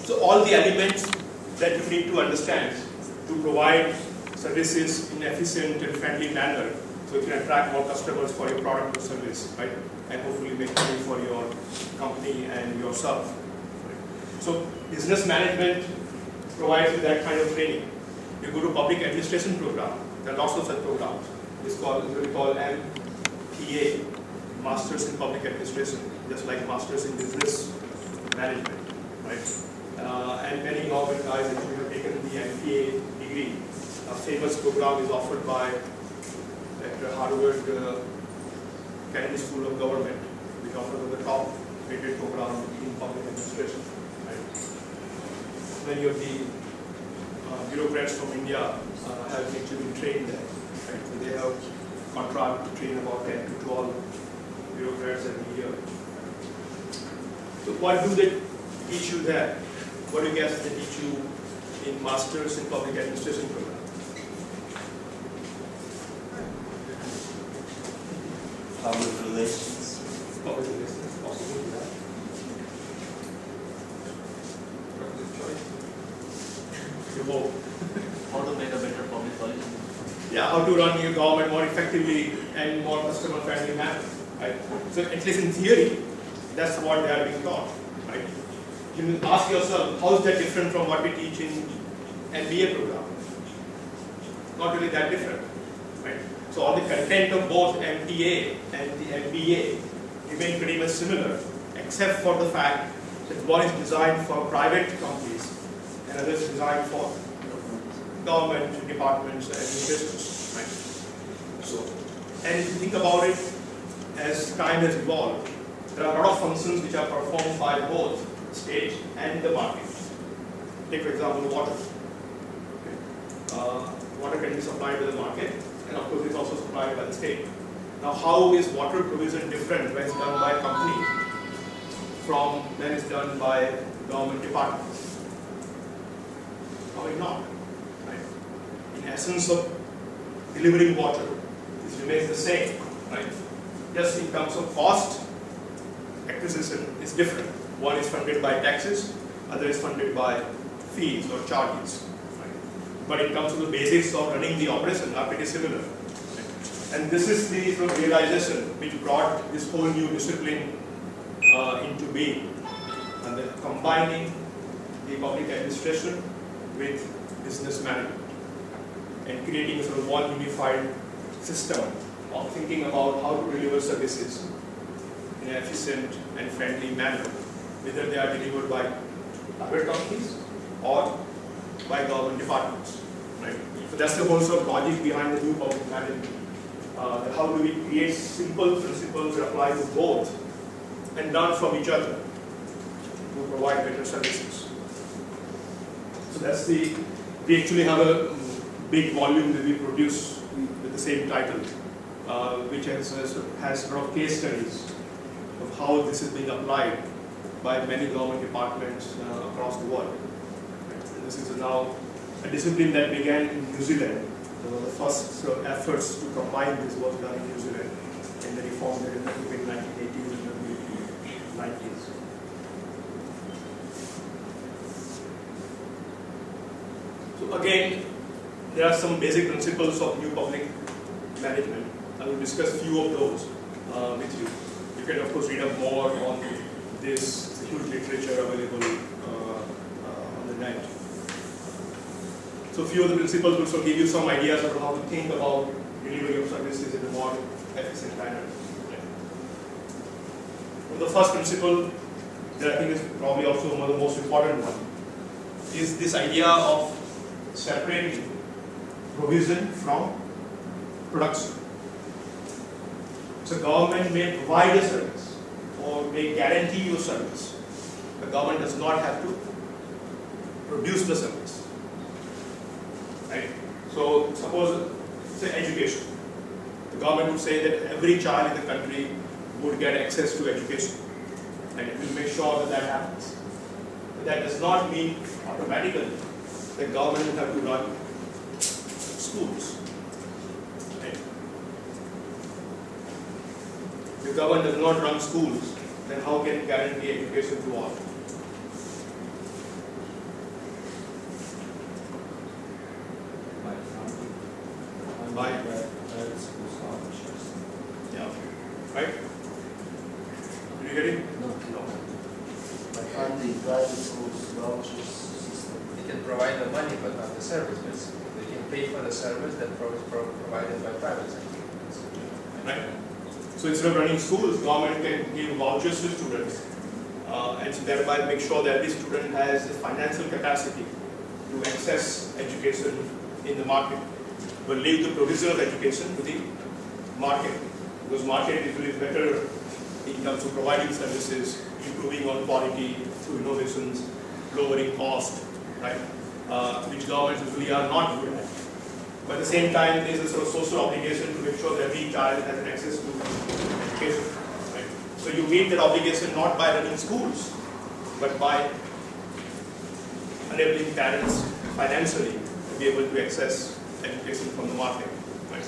So all the elements that you need to understand to provide services in efficient and friendly manner, so you can attract more customers for your product or service, right? And hopefully make money for your company and yourself. Right? So business management provides you that kind of training. You go to public administration program, there are lots of such programs. It's called, what we call MPA, Masters in Public Administration, just like Masters in Business Management, right? And many government guys actually have taken the MPA degree. A famous program is offered by Harvard Kennedy School of Government, which offers the top rated program in public administration. Right? Many of the bureaucrats from India have actually been trained there. Right? So they have contract to train about 10 to 12 bureaucrats every year. So what do they teach you there? What do you guess they teach you in Masters in Public Administration program? Public relations. Public relations, possible to that. You hope. How to make a better public policy? Yeah, how to run your government more effectively and more customer-friendly manner. Right? So at least in theory, that's what they are being taught. Right? You ask yourself, how is that different from what we teach in MBA program? Not really that different. Right? So all the content of both MPA and the MBA remain pretty much similar, except for the fact that one is designed for private companies and other is designed for government departments and administrations. Right? So, and if you think about it, as time has evolved, there are a lot of functions which are performed by both state and the market. Take for example water. Okay. Water can be supplied by the market, and of course it's also supplied by the state. Now how is water provision different when it's done by a company from when it's done by government departments? Probably not. Right? In essence of delivering water, this remains the same. Right? Just in terms of cost, acquisition is different. One is funded by taxes, other is funded by fees or charges. Right? But in terms of the basics of running the operation are pretty similar. Right? And this is the sort of realization which brought this whole new discipline into being, and then combining the public administration with business management and creating a sort of one unified system of thinking about how to deliver services in an efficient and friendly manner, whether they are delivered by private companies or by government departments. Right? So that's the whole sort of logic behind the new public management. How do we create simple principles that apply to both and learn from each other to provide better services? So that's we actually have a big volume that we produce with the same title, which has a lot of case studies of how this is being applied by many government departments across the world. This is now a discipline that began in New Zealand. So the first sort of efforts to combine this was done in New Zealand, and they reformed it in the 1980s and early 90s. So again, there are some basic principles of new public management. I will discuss a few of those with you. You can of course read up more on this. It's a huge literature available on the net. So a few of the principles will sort of give you some ideas of how to think about delivery of services in a more efficient manner. So the first principle that I think is probably also one of the most important one is this idea of separating provision from production. So government may provide a service or may guarantee you a service. The government does not have to produce the service. Right? So suppose, say education. The government would say that every child in the country would get access to education. And it will make sure that that happens. But that does not mean automatically the government will have to run schools. Right? If the government does not run schools, then how can it guarantee education to all? right? Did you get it? No. But funding private schools vouchers system. They can provide the money but not the service. They can pay for the service that is provided by private sector. Right? So instead of running schools, government can give vouchers to students and so thereby make sure that every student has the financial capacity to access education in the market, but leave the provision of education to the market, because market usually is better in terms of providing services, improving on quality through innovations, lowering cost, right? Which governments usually are not good at. But at the same time, there is a sort of social obligation to make sure that every child has an access to education. Right? So you meet that obligation not by running schools, but by enabling parents financially to be able to access education from the market. Right?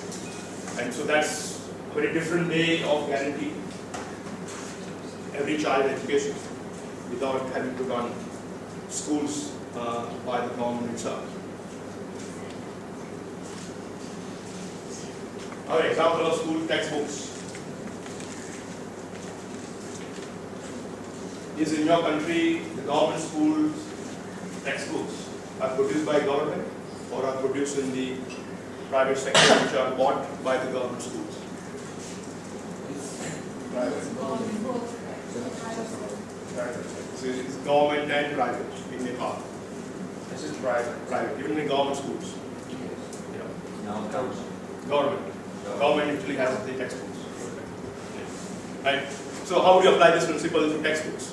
And so that's a very different way of guaranteeing every child education without having to run schools by the government itself. Another example of school textbooks is in your country, the government school textbooks are produced by government or are produced in the private sector, which are bought by the government schools. Private. So it's government and private in Nepal. This is private. Private, even in government schools. Yeah. Now it comes. Government. Government usually has the textbooks. Right? So how do you apply this principle to textbooks?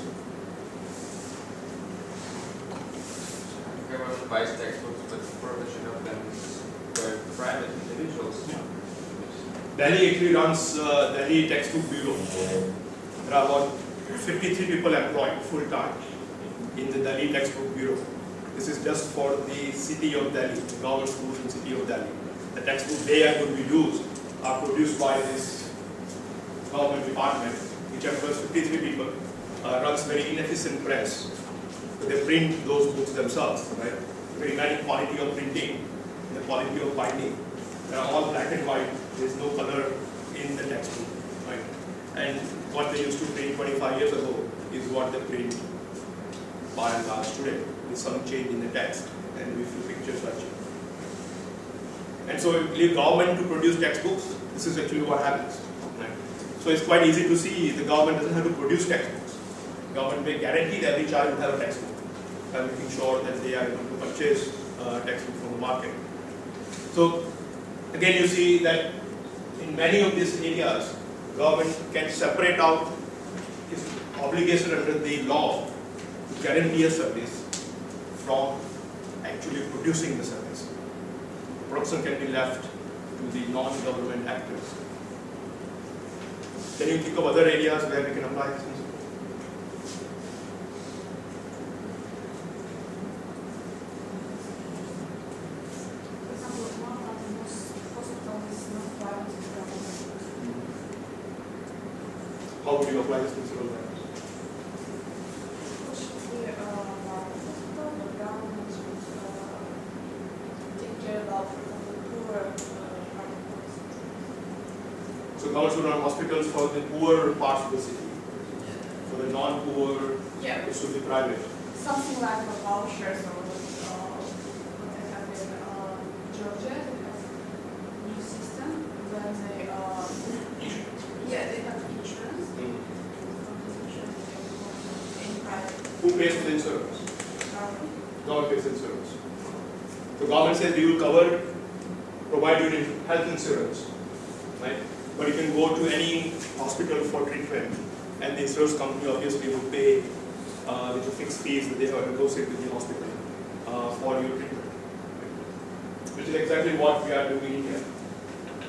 Government buys textbooks, but the provision of them is by private individuals. Yeah. Delhi actually runs Delhi Textbook Bureau. There are about 53 people employed full-time in the Delhi Textbook Bureau. This is just for the city of Delhi, the government schools in the city of Delhi. The textbooks they are going to be used are produced by this government department, which employs 53 people, runs very inefficient press. So they print those books themselves, right? Very imagine quality of printing, the quality of binding. They are all black and white. There is no color in the textbook, right? And what they used to print 25 years ago is what they print by and large today, with some change in the text and with the pictures are changed. And so if you leave government to produce textbooks, this is actually what happens. Right? So it's quite easy to see the government doesn't have to produce textbooks. Government may guarantee that every child will have a textbook, by making sure that they are able to purchase textbook from the market. So again, you see that in many of these areas, government can separate out its obligation under the law to guarantee a service from actually producing the service. Production can be left to the non-government actors. Can you think of other areas where we can apply this principle? How would you apply this principle there? So government should run hospitals for the poor parts of the city. For the non-poor, Yeah. it should be private. Something like a vouchers or what they have in Georgia, they have a new system when they they have insurance. Mm. From this insurance they can go to any private Who pays for the insurance? government. Government pays the insurance. So government says we will cover, provide you with health insurance, right? But you can go to any hospital for treatment, and the insurance company obviously will pay with the fixed fees that they have negotiated with the hospital for your treatment, which is exactly what we are doing here.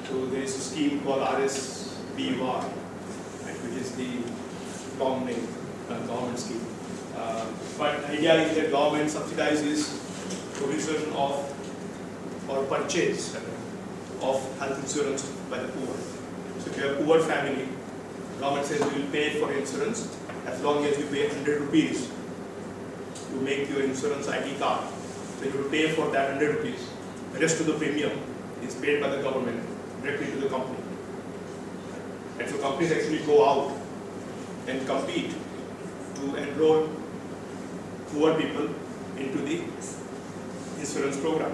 So there is a scheme called RSBUR, right, which is the long name government scheme. But the idea is that government subsidizes provision of or purchase of health insurance by the poor. So if you have a poor family, government says we will pay for insurance as long as you pay 100 rupees to make your insurance ID card. So you will pay for that 100 rupees. The rest of the premium is paid by the government directly to the company. And so companies actually go out and compete to enroll poor people into the insurance program.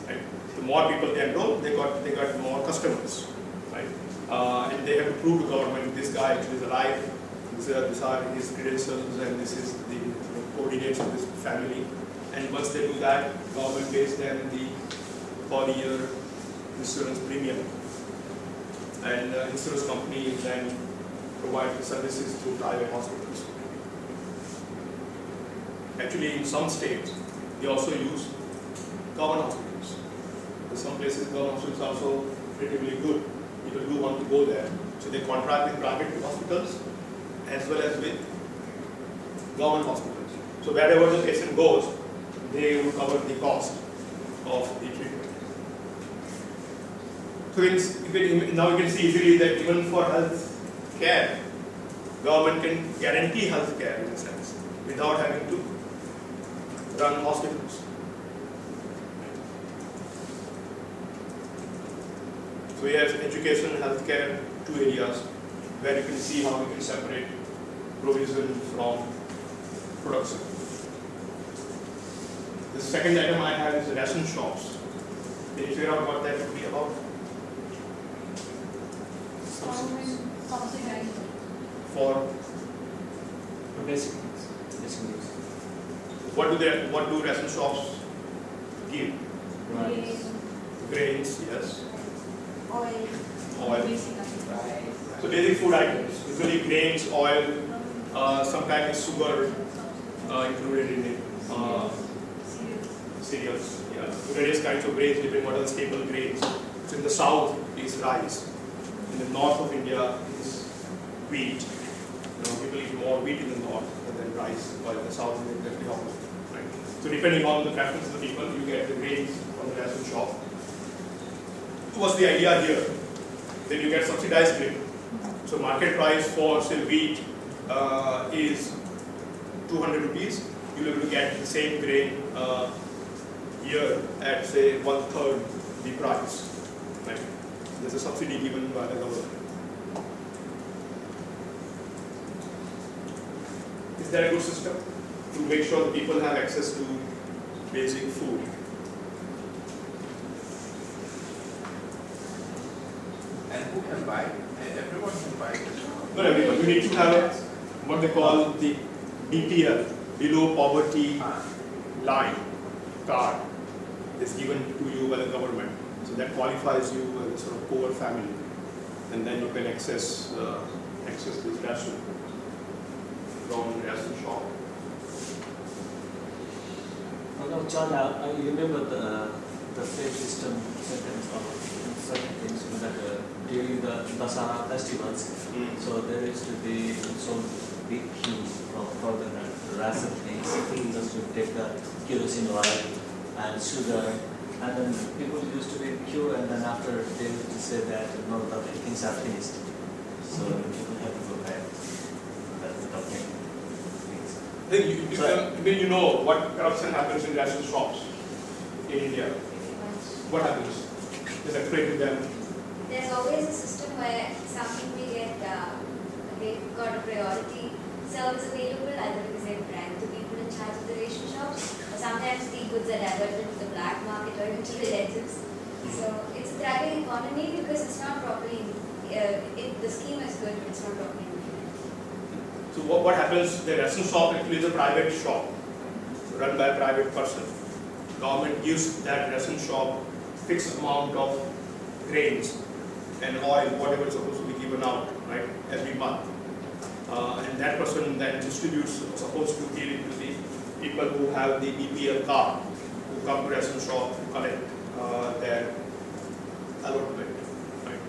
Right? The more people they enroll, they got more customers. Right? And they have to prove to government this guy actually is alive. These are his credentials, and this is the coordinates of this family. And once they do that, government pays them the per year insurance premium. And insurance companies then provide the services through private hospitals. Actually, in some states, they also use government hospitals. In some places, government hospitals are also relatively good. People do want to go there. So they contract with private hospitals as well as with government hospitals. So wherever the patient goes, they will cover the cost of the treatment. So now you can see easily that even for health care, government can guarantee health care in a sense without having to run hospitals. So here's education and healthcare, two areas where you can see how we can separate provision from production. The second item I have is ration shops. Can you figure out what that would be about? Subsidies. For Basic needs. what do ration shops give? Grains, yes. Oil. Oil. So basic food items, usually grains, oil, sometimes sugar included in it. Cereals, yeah. So various kinds of grains depending on the staple grains. So in the south is rice. In the north of India is wheat. People eat more wheat in the north than rice, while in the south is exactly opposite. Right? So depending on the preference of the people, you get the grains from the ration shop. What's the idea here? Then you get subsidized grain. So market price for say wheat is 200 rupees. You'll be able to get the same grain here at say 1/3 the price. Right? There's a subsidy given by the government. Is that a good system to make sure that people have access to basic food? And who can buy? Everyone can buy it. Not everyone. You need to have what they call the BPL, below poverty line card, is given to you by the government. So that qualifies you as a sort of poor family, and then you can access this ration from the ration shop. No, John, I remember the same system sentence of certain things that during the Dasara festivals, so there used to be some big queue for the ration things. Just to take the kerosene oil and sugar, and then people used to be in queue, and then after they used to say that no, the things are finished, so people have to go back. That's the thing. You know what corruption happens in ration shops in India. What happens? Just explain to them. There's always a system where something we get, they've got a priority service available, either because they've bribed the people in charge of the ration shops, or sometimes the goods are diverted to the black market or into relatives. So it's a thriving economy because it's not properly, the scheme is good, but it's not properly implemented. So what happens, the ration shop actually is a private shop run by a private person. Government gives that ration shop fixed amount of grains and oil, whatever is supposed to be given out, right, every month. And that person then distributes, supposed to give it to the people who have the BPL card, who come to ration shop to collect their allotment. Right?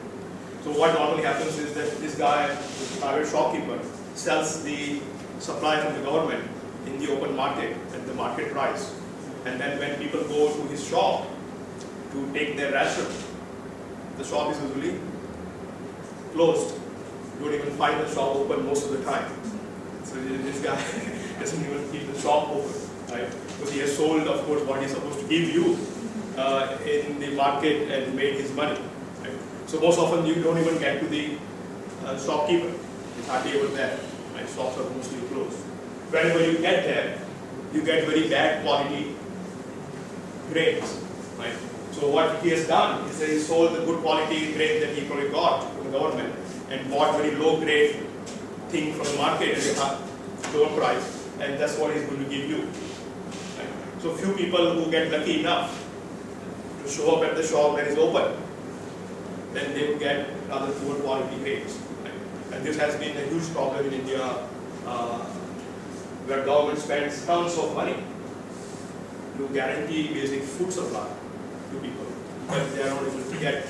So what normally happens is that this guy, this private shopkeeper, sells the supply from the government in the open market at the market price. And then when people go to his shop to take their ration, the shop is usually closed. You don't even find the shop open most of the time. So this guy doesn't even keep the shop open, right? Because he has sold, of course, what he's supposed to give you in the market and made his money. Right? So most often you don't even get to the shopkeeper. It's hardly ever there. Right? Shops are mostly closed. Whenever you get there, you get very bad quality grains. Right? So what he has done is that he sold the good quality grain that he probably got from the government and bought very low grade thing from the market at a lower price, and that's what he's going to give you. Right? So few people who get lucky enough to show up at the shop when it's open, then they will get rather poor quality grains. Right? And this has been a huge problem in India, where government spends tons of money to guarantee basic food supply to people, but they are not able to get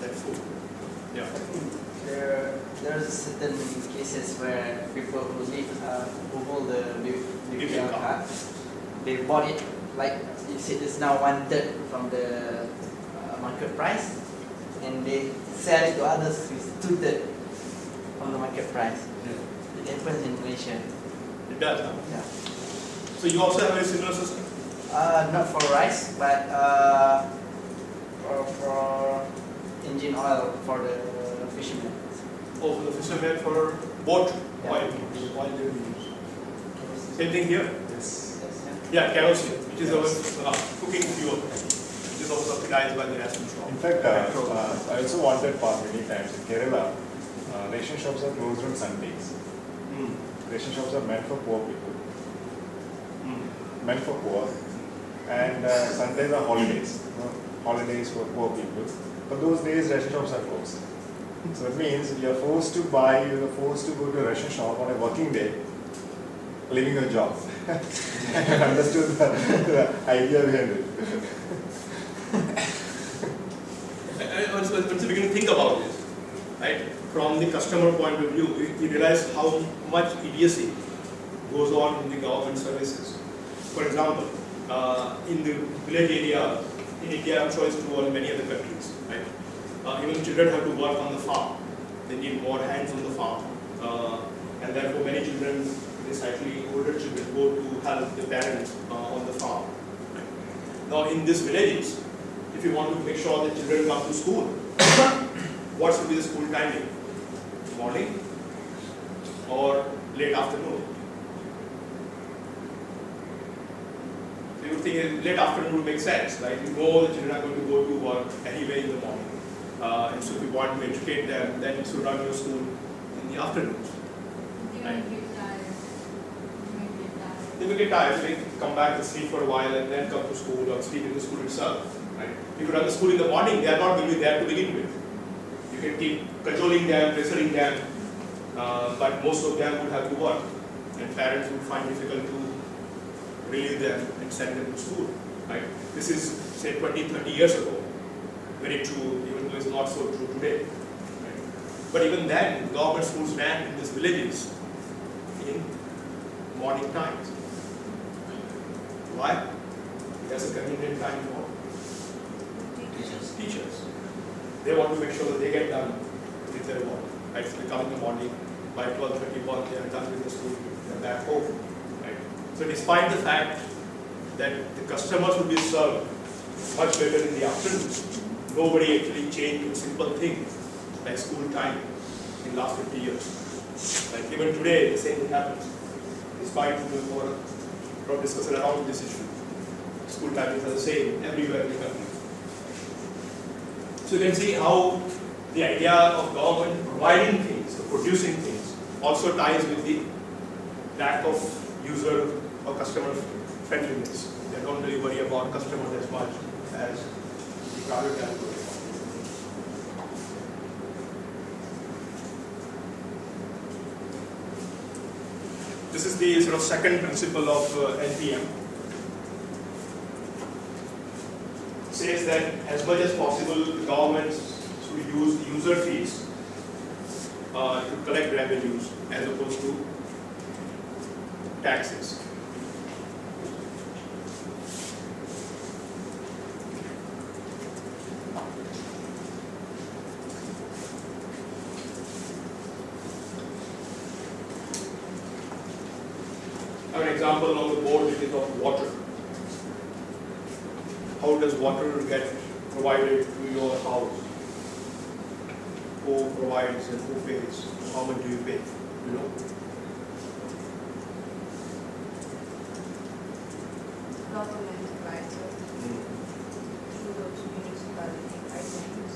that food. Yeah. There's certain cases where people who live, who hold the BPL card, they bought it like you said, it's now 1/3 from the market price, and they sell it to others with 2/3 from the market price. It happens in Malaysia. It does. Huh? Yeah. So you also have a similar system? Not for rice, but for engine oil for the fishermen. Oh, for the fishermen for boat Yeah. oil. Oil they will use. Same thing here? Yes. Yeah, kerosene, which is our cooking fuel, which is also subsidized by the ration shop. In fact, I also wanted Parth many times in Kerala. Ration shops are closed on Sundays. Mm. Ration shops are meant for poor people, Mm. meant for poor, and Sundays are holidays. Holidays for poor people. But those days, ration shops are closed. So it means you're forced to buy, you're forced to go to a ration shop on a working day, leaving your job. I understood the idea behind it. Once you begin to think about this, right, from the customer point of view, you realize how much idiocy goes on in the government services. For example, in the village area, in India, I'm sure it's true in many other countries, right? Even children have to work on the farm. They need more hands on the farm. And therefore many children, slightly older children, go to help the parents on the farm. Right? Now in these villages, if you want to make sure that children come to school, what should be the school timing? Morning or late afternoon? So you would think late afternoon would make sense, right? You know the children are going to go to work anyway in the morning. And so if you want to educate them, then you should run your school in the afternoon. Right? They will get tired, so they come back and sleep for a while and then come to school or sleep in the school itself. Right? If you run the school in the morning, they are not going to be there to begin with. You can keep cajoling them, pressuring them, but most of them would have to work. And parents would find it difficult to relieve them and send them to school. Right? This is, say, 20, 30 years ago. Very true, even though it's not so true today. Right? But even then, government schools ran in these villages in morning times. Why? That's a convenient time for teachers. They want to make sure that they get done with their work. Right? So they come in the morning, by 12:31 they are done with the school, they are back home. Right? So despite the fact that the customers will be served much better in the afternoon, nobody actually changed a simple thing like school time in the last 50 years. Like even today, the same thing happens. Despite the discussion around this issue, school timings are the same everywhere in the country. So you can see how the idea of government providing things, or producing things, also ties with the lack of user or customer friendliness. They don't really worry about customers as much as the private category. This is the sort of second principle of NPM. It says that as much as possible, the governments should use user fees to collect revenues as opposed to taxes. I have an example on the board which is of water. How does water get provided to your house? who provides and who pays? How much do you pay? You know? Government provides it through those municipality items.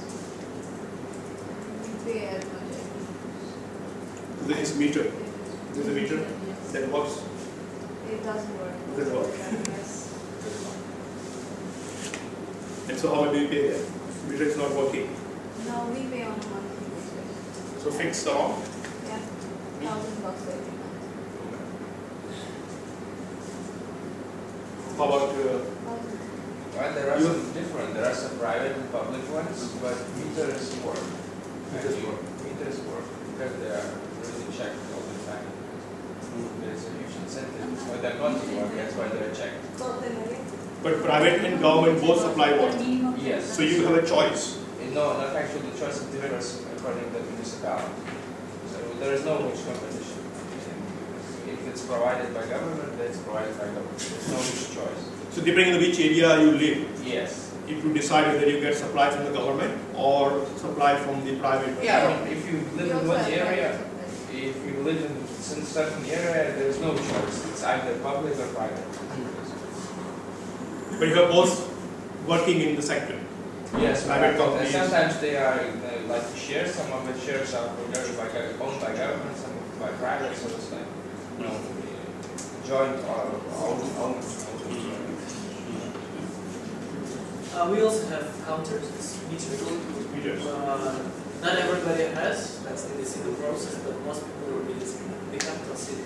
We pay as much as we use. There is meter. There's a meter Yes. that works. It doesn't work. Doesn't work. Yes. And so how much do you pay there? Meter is not working. No, we pay on a monthly basis. So fixed amount. Yeah, $1,000 every month. How about Well, there are some different, there are some private and public ones, but meters work. Meters work. Meters work because they are really checked all the time. There's a huge incentive for them not to work, that's why they're checked. but private and government both supply water. Yes. So you have a choice. No, not actually, the choice differs according to the municipality. So there is no much competition. If it's provided by government, then it's provided by government. There's no much choice. So depending on which area you live, Yes. it will decide whether you get supply from the government or supply from the private. Yeah, I mean, if you live in one area, if you live in some certain area, there's no choice. It's either public or private. But you are both working in the sector. Yes, Private companies. sometimes they are like shares. Some of the shares are owned by government, some by private. So it's like, you know, joint or owned. We also have counters, it's meters. Meters. Not everybody has, that's in the single process, but most people in the capital city.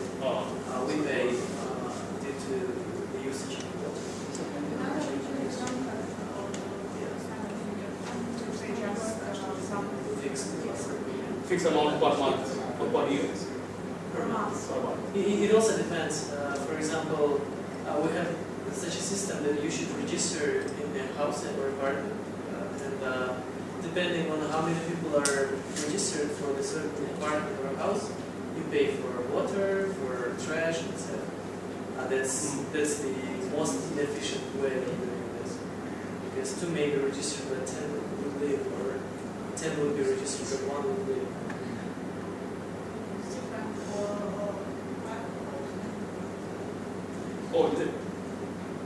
We pay due to the usage of water. Fixed amount per month or per year. Per month. Per month. It also depends. For example, we have such a system that you should register in a house or apartment, and depending on how many people are registered for a certain apartment or house, you pay for water, for trash, etc. That's the most inefficient way of doing this, because 2 may be registered, but 10 would live, or 10 would be registered, but 1 would live. Oh, is it?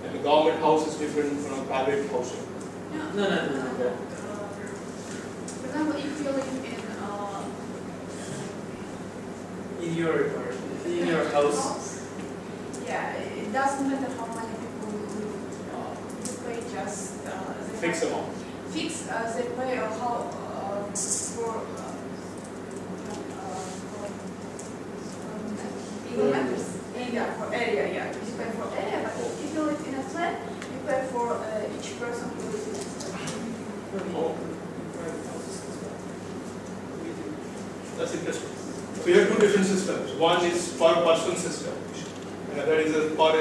And the government house is different from a private housing. No. For example, if you live In your apartment, in your house. yeah, it doesn't matter how many people you pay just they Fixed have- amount. Fixed, they pay how for even matters area for area, yeah. You pay for area, but if you live in a flat, you pay for each person who lives in a flat. Oh, that's interesting. So you have two different systems. One is per person system, and another is a per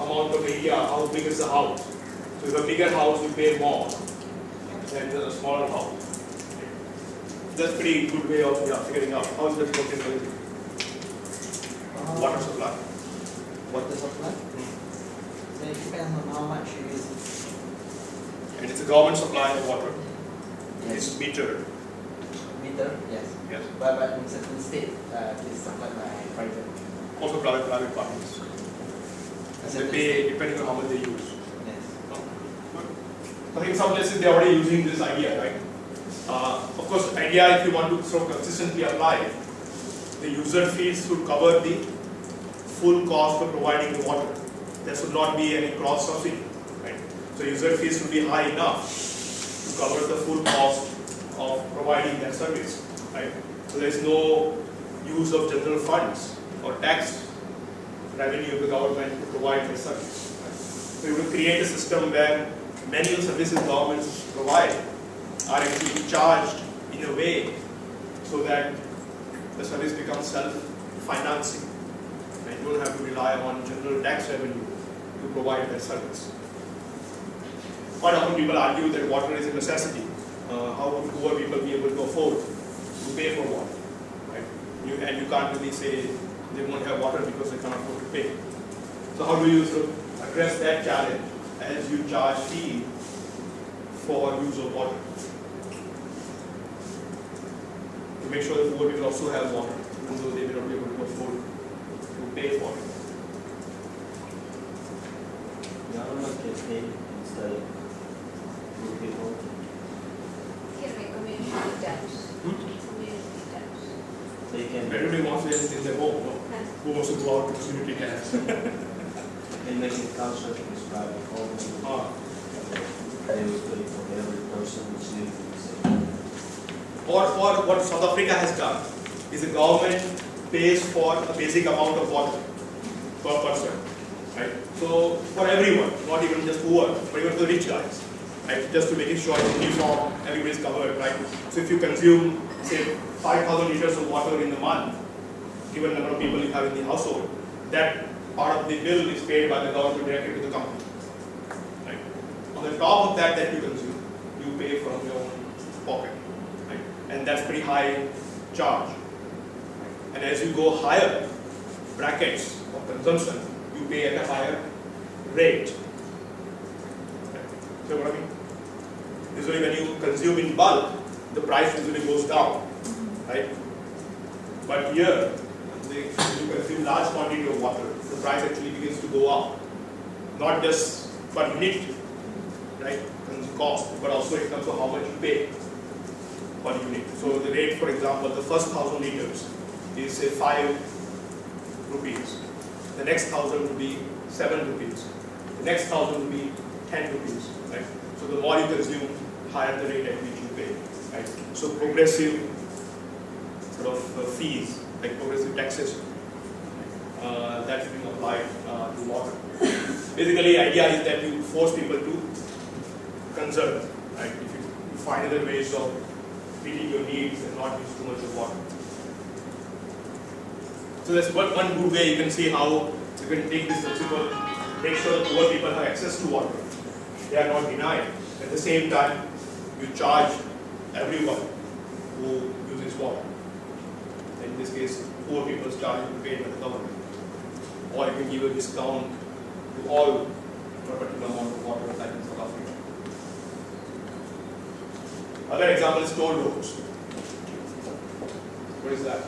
amount of area, how big is the house. So if a bigger house, you pay more than a smaller house. That's a pretty good way of figuring out how is that working for you. Water supply. Water supply? So it depends on how much you use it. And it's a government supply of water. Yes. It's metered. Meter? Yes. Yes. But in certain states, it is supplied by private. Also private partners. And they pay depending on how much they use. Yes. I think some places they're already using this idea, right? Of course, idea if you want to sort of consistently apply, the user fees should cover the full cost of providing the water. There should not be any cross subsidy, right? So user fees should be high enough to cover the full cost of providing that service, right? So there is no use of general funds or tax revenue of the government to provide that service. Right? So you will create a system where many of the services governments provide are actually charged in a way so that the service becomes self-financing. And you don't have to rely on general tax revenue to provide that service. Quite often people argue that water is a necessity. How would poor people be able to afford to pay for water? Right? And you can't really say they won't have water because they can't afford to pay. So how do you sort of address that challenge as you charge fee for use of water? to make sure that poor people also have water, even though they may not be able to afford to pay for it. Government can pay instead of poor people. Can make community tax. Community tax. They can Everybody wants to in their home, no? Who wants to go out to community tax? make it construct this private home. They will pay for every person who's living in the city. Or what South Africa has done is the government pays for a basic amount of water per person, right? So for everyone, not even just poor, but even for the rich guys, right? Just to make sure it's uniform, everybody's covered, right? So if you consume, say, 5,000 liters of water in a month, given the number of people you have in the household, that part of the bill is paid by the government directly to the company, right? On the top of that you consume, you pay from your own pocket, right? And that's pretty high charge. And as you go higher brackets of consumption, you pay at a higher rate. Right? So what I mean? Usually when you consume in bulk, the price usually goes down, right? But here, when you consume large quantity of water, the price actually begins to go up. Not just per unit, right, cost, but also in terms of how much you pay per unit. So the rate, for example, the first 1,000 liters is say 5 rupees. The next 1,000 will be 7 rupees. The next 1,000 will be 10 rupees, right? So the more you consume, higher the rate at which you pay, right? So progressive sort of fees, like progressive taxation, that's being applied to water. Basically, the idea is that you force people to conserve, right? If you find other ways of meeting your needs and not use too much of water. So that's one good way you can see how you can take this principle, make sure that poor people have access to water. They are not denied. At the same time, you charge everyone who uses water. In this case, poor people's charge will be paid by the government. Or you can give a discount to all for a particular amount of water like in South Africa. Other example is toll roads. What is that?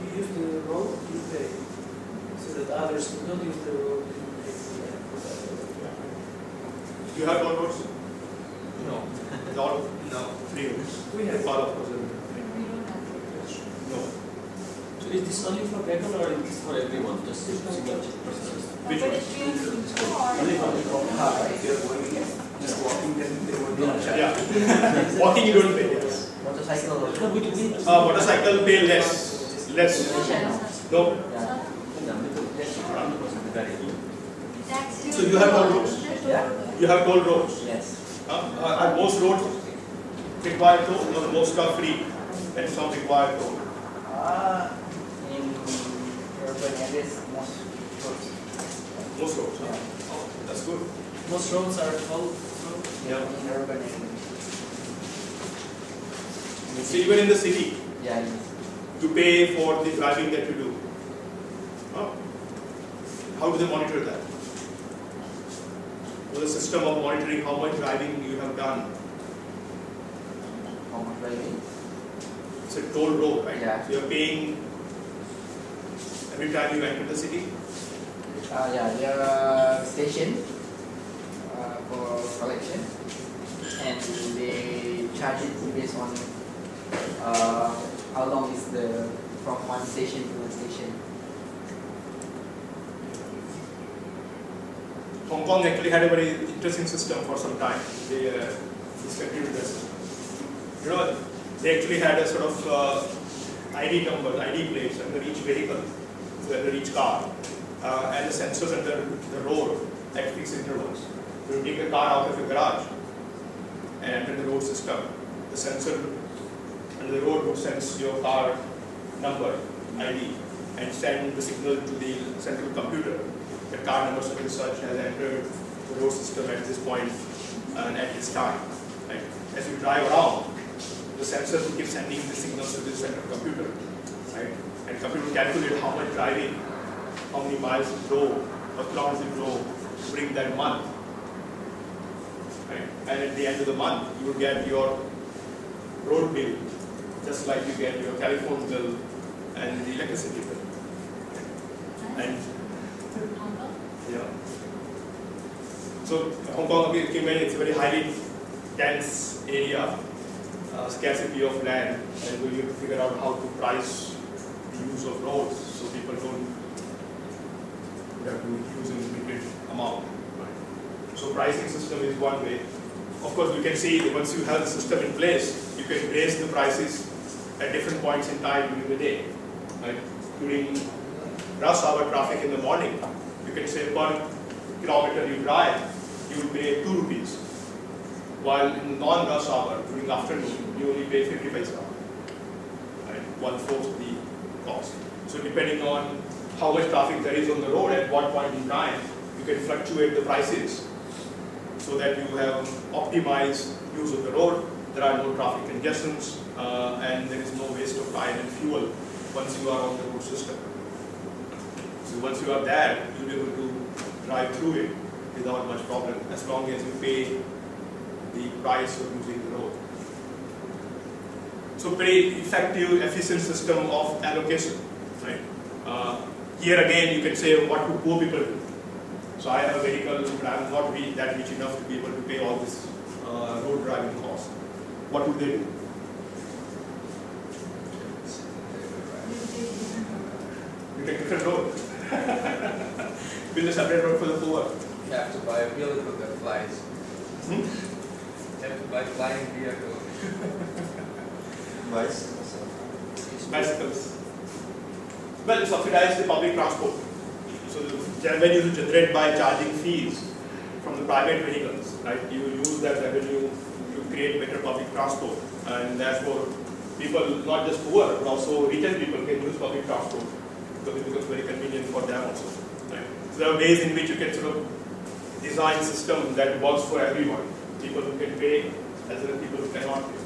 You use the road, you pay. So that others who don't use the road, you pay for that. Do you have toll roads? No. It's all free roads. We have. Part of Procurement. No. So is this only for vehicle or is this for everyone? Just single persons? Which one? Only for car, right? Just walking, then they will not charge. Yeah. Walking you don't pay. Yes. Motorcycle. Motorcycle pay less. Less. No. Yeah. So you have toll roads. Yeah. You have toll roads. Yes. Are most roads require toll or most are free and some require toll? In urban areas, most roads. Most roads. Yeah. Oh, that's good. Most roads are toll. Yeah. In urban areas. So even in the city, Yeah. Yes. to pay for the driving that you do. How do they monitor that? With a system of monitoring how much driving you have done. How much driving? It's a toll road, right? Yeah. So you're paying every time you enter the city. Yeah, there are stations for collection, and they charge it based on how long is the from one station to one station. Hong Kong actually had a very interesting system for some time. They discontinued that system. You know, they actually had a sort of ID number, ID plates under each vehicle, so under each car, and the sensors under the road at fixed intervals. So you take the car out of your garage and enter the road system. The sensor under the road would sense your car number, ID, and send the signal to the central computer. The car number such and such has entered the road system at this point and at this time. Right? As you drive around, the sensors will keep sending the signals to the central computer. Right? And the computer will calculate how much driving, how many miles you drove, or kilometers you drove during that month. Right? And at the end of the month, you will get your road bill, just like you get your telephone bill and the electricity bill. And yeah. So Hong Kong, again, it's a very highly dense area, scarcity of land, and we need to figure out how to price the use of roads so people don't have to use a limited amount. Right? So pricing system is one way. Of course, you can see that once you have the system in place, you can raise the prices at different points in time during the day. Right? During rush hour traffic in the morning, you can say per kilometer you drive, you will pay 2 rupees. While in non-rush hour, during the afternoon, you only pay 50 paisa. Right? 1/4 the cost. So depending on how much traffic there is on the road at what point in time, you can fluctuate the prices so that you have optimized use of the road, there are no traffic congestions, and there is no waste of time and fuel once you are on the road system. So once you are there, you'll be able to drive through it without much problem, as long as you pay the price of using the road. So very effective, efficient system of allocation. Right? Here again, you can say, what do poor people do? So I have a vehicle, but I am not that rich enough to be able to pay all this road driving cost. What would they do? You take a different road. Build a separate road for the poor. You have to buy a vehicle that flies. Hmm? You have to buy a flying vehicle. Bicycles. Well, subsidize the public transport. So the revenue is generated by charging fees from the private vehicles, right? You use that revenue to create better public transport, and therefore people, not just poor, but also rich people can use public transport because it becomes very convenient for them also. Right? So there are ways in which you can sort of design a system that works for everyone. People who can pay as well as people who cannot pay.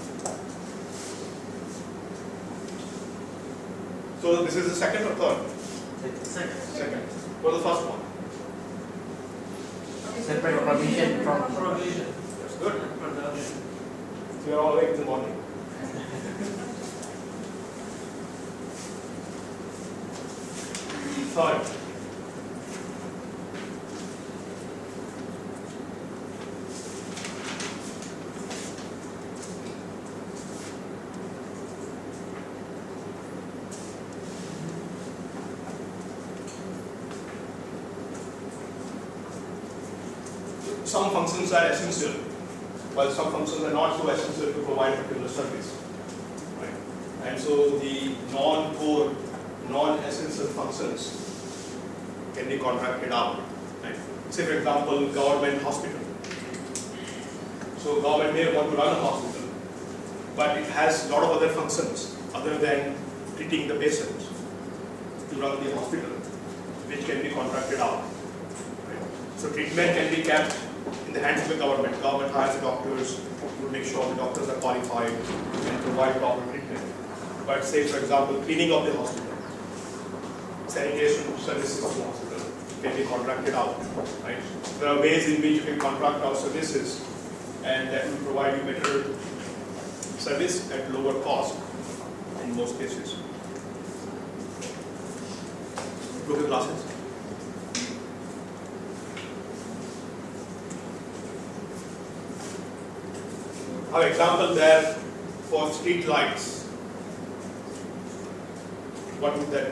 So this is the second or third? Second. What was the first one? Separate provision from Provision. That's good. And production. So you're all awake in the morning. Third. Some functions are essential, while some functions are not so essential to provide a particular service. Right? And so the non-core, non-essential functions can be contracted out. Right? Say for example, government hospital. So government may want to run a hospital, but it has a lot of other functions other than treating the patient to run the hospital, which can be contracted out. Right? So treatment can be kept in the hands of the government. Government hires the doctors to make sure the doctors are qualified and provide proper treatment. But say for example, cleaning of the hospital, sanitation services of the hospital can be contracted out. Right? There are ways in which you can contract out services, and that will provide you better service at lower cost in most cases. Look at classes. I have example there for street lights. What would that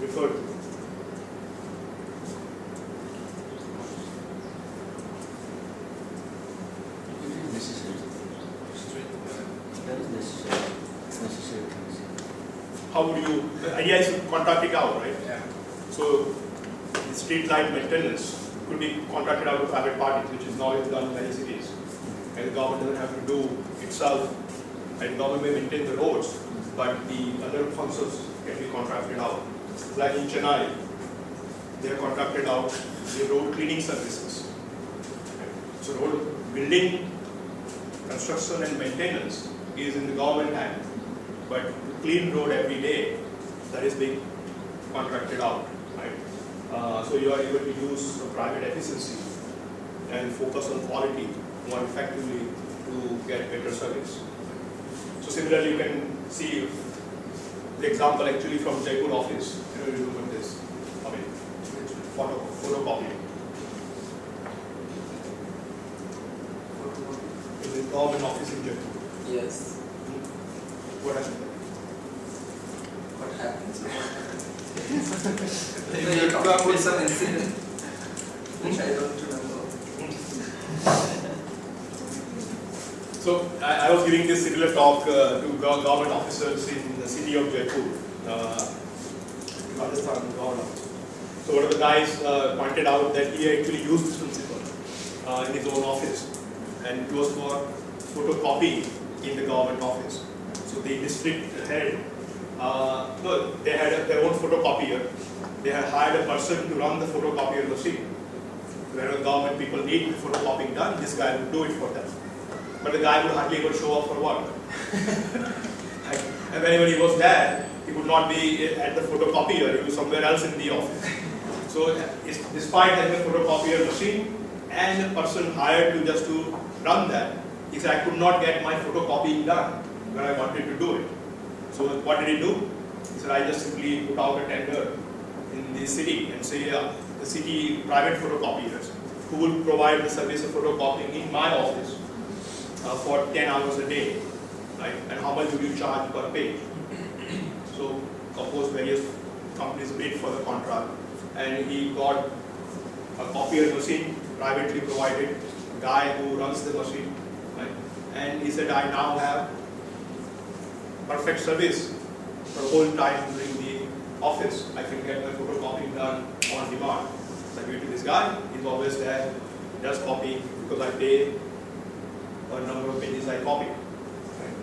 refer to? How would you, the idea is to contract it out, right? Yeah. So the street light maintenance could be contracted out to private parties, which is now done in many cities. And the government doesn't have to do itself, and the government may maintain the roads, but the other functions can be contracted out. Like in Chennai, they have contracted out the road cleaning services. So road building, construction and maintenance is in the government hand, but to clean road every day, that is being contracted out. Right? So you are able to use private efficiency and focus on quality more effectively to get better service. So similarly, you can see the example actually from Jaipur office. You remember this? I mean, photocopy. The government office in Jaipur. Yes. What happened? What happens? You talk about some incident which I don't remember. So I was giving this similar talk to government officers in the city of Jaipur, Rajasthan government. So one of the guys pointed out that he actually used this principle in his own office, and it was for photocopy in the government office. So the district head, no, they had their own photocopier. They had hired a person to run the photocopier machine. Whenever government people need the photocopying done, this guy would do it for them. But the guy would hardly ever show up for work. And whenever he was there, he would not be at the photocopier, he was somewhere else in the office. So despite having a photocopier machine and a person hired to just to run that, he said, I could not get my photocopying done when I wanted to do it. So what did he do? He said, I just simply put out a tender in the city and say, the city private photocopiers who will provide the service of photocopying in my office for 10 hours a day, right? And how much would you charge per page? So of course various companies bid for the contract, and he got a copier machine privately provided, guy who runs the machine, right? And he said, I now have perfect service for the whole time during the office. I can get my photocopying done on demand. So I give it to this guy, he's always there, does copy because I pay a number of pages I copy. Right?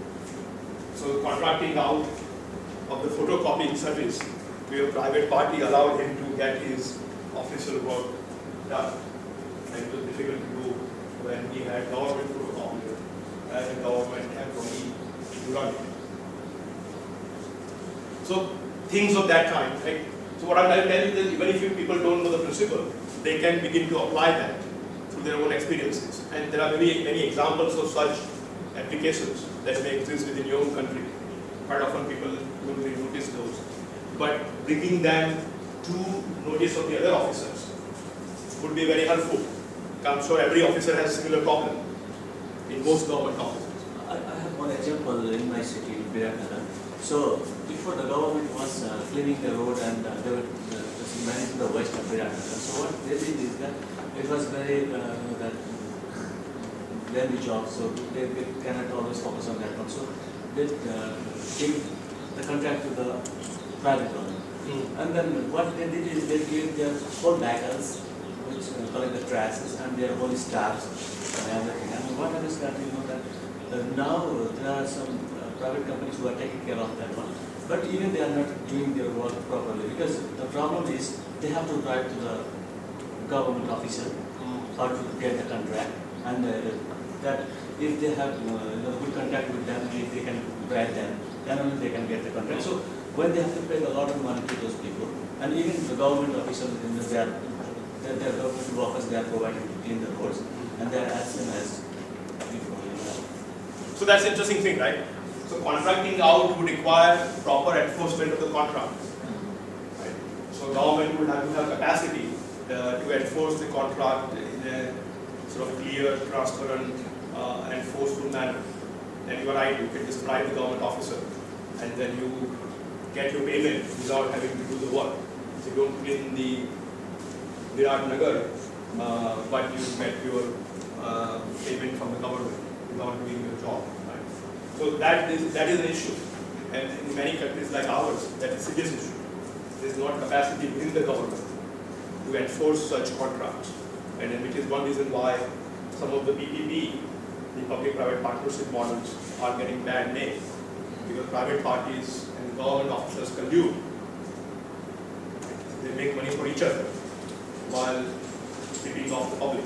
So contracting out of the photocopying service to a private party allowed him to get his official work done. And it was difficult to do when he had government photocopier and a government employee to run it. So things of that kind, right? So what I'm trying to tell you is even if people don't know the principle, they can begin to apply that through their own experiences. And there are many examples of such applications that may exist within your own country. Quite often people don't really notice those. But bringing them to notice of the other officers would be very helpful. I'm sure every officer has a similar problem in most government offices. I have one example in my city, Viratnagara. So before the government was cleaning the road and they were managing the waste of Viratnagara. So what they did is that it was very that lengthy job, so they cannot always focus on that one. So they gave the contract to the private one. And then what they did is they gave their whole baggers, which collect the trashes, and their whole staffs and everything. And what I understand, that now there are some private companies who are taking care of that one, but even they are not doing their work properly, because the problem is they have to write to the government officer or to get the contract, and that if they have good contact with them, if they can write them, then only they can get the contract. So when they have to pay a lot of money to those people, and even the government officials, their government workers, they are provided to clean the roads, and they are as same as before. So that's an interesting thing, right? So contracting out would require proper enforcement of the contract. Right? So government would have to have capacity to enforce the contract in a sort of clear, transparent, and forceful manner. And you are right, you can just bribe the government officer, and then you get your payment without having to do the work. So you don't clean the Viratnagar, but you get your payment from the government without doing your job. Right? So that is an issue, and in many countries like ours, that is a serious issue. There is not capacity within the government to enforce such contracts, and which is one reason why some of the PPP, the public-private partnership models, are getting bad name, because private parties and government officers collude. They make money for each other while ripping off the public.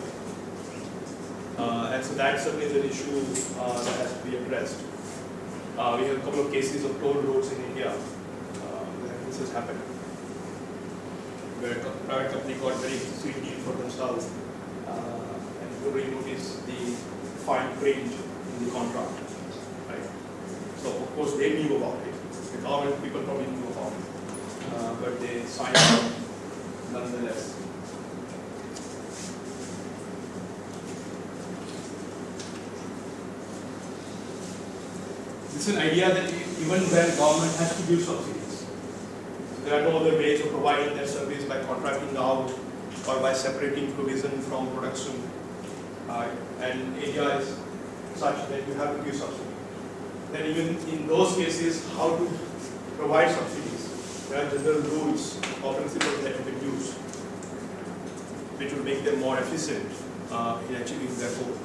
And so that certainly is an issue that has to be addressed. We have a couple of cases of toll roads in India where this has happened, where a private company got very sweet deal for themselves and nobody noticed the fine print in the contract, right? So of course they knew about it. The government people probably knew about it, but they signed on nonetheless. This is an idea that even when government has to give subsidies, there are no other ways of providing that service by contracting out or by separating provision from production. And area is such that you have to give subsidy. Then even in those cases, how to provide subsidies? There are general rules or principles that you can use, which will make them more efficient in achieving their goal.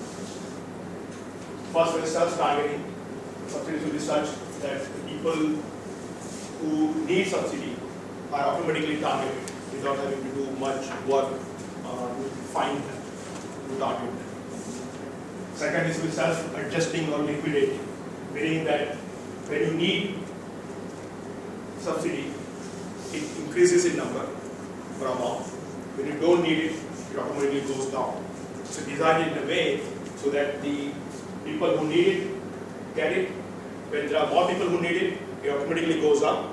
First, when it starts targeting, subsidies will be such that the people who need subsidy are automatically targeted without having to do much work to find them, to target them. Second is with self-adjusting or liquidating, meaning that when you need subsidy, it increases in number or amount. When you don't need it, it automatically goes down. So design it in a way so that the people who need it get it. When there are more people who need it, it automatically goes up.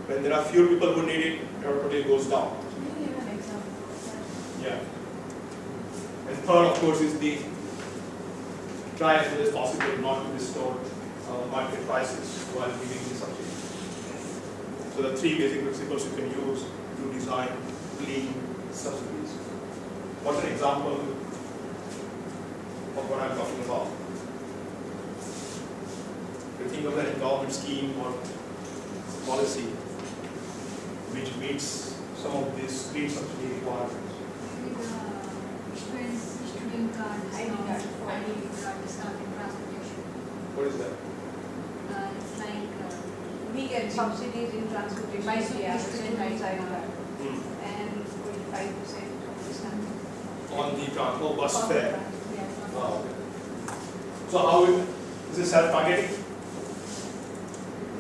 When there are fewer people who need it, it automatically goes down. Can you give an example of that? Yeah. And third, of course, is the try as much as possible not to distort market prices while giving the subsidy. So the three basic principles you can use to design clean subsidies. What's an example of what I'm talking about? You think of a government scheme or policy which meets some of these clean subsidy requirements. Student card discount, ID card discount in transportation. What is that? It's like we get subsidies in transportation. By student ID card and 45% of discount. On the transport bus fare. Yeah. Oh, okay. So how is it self-targeting?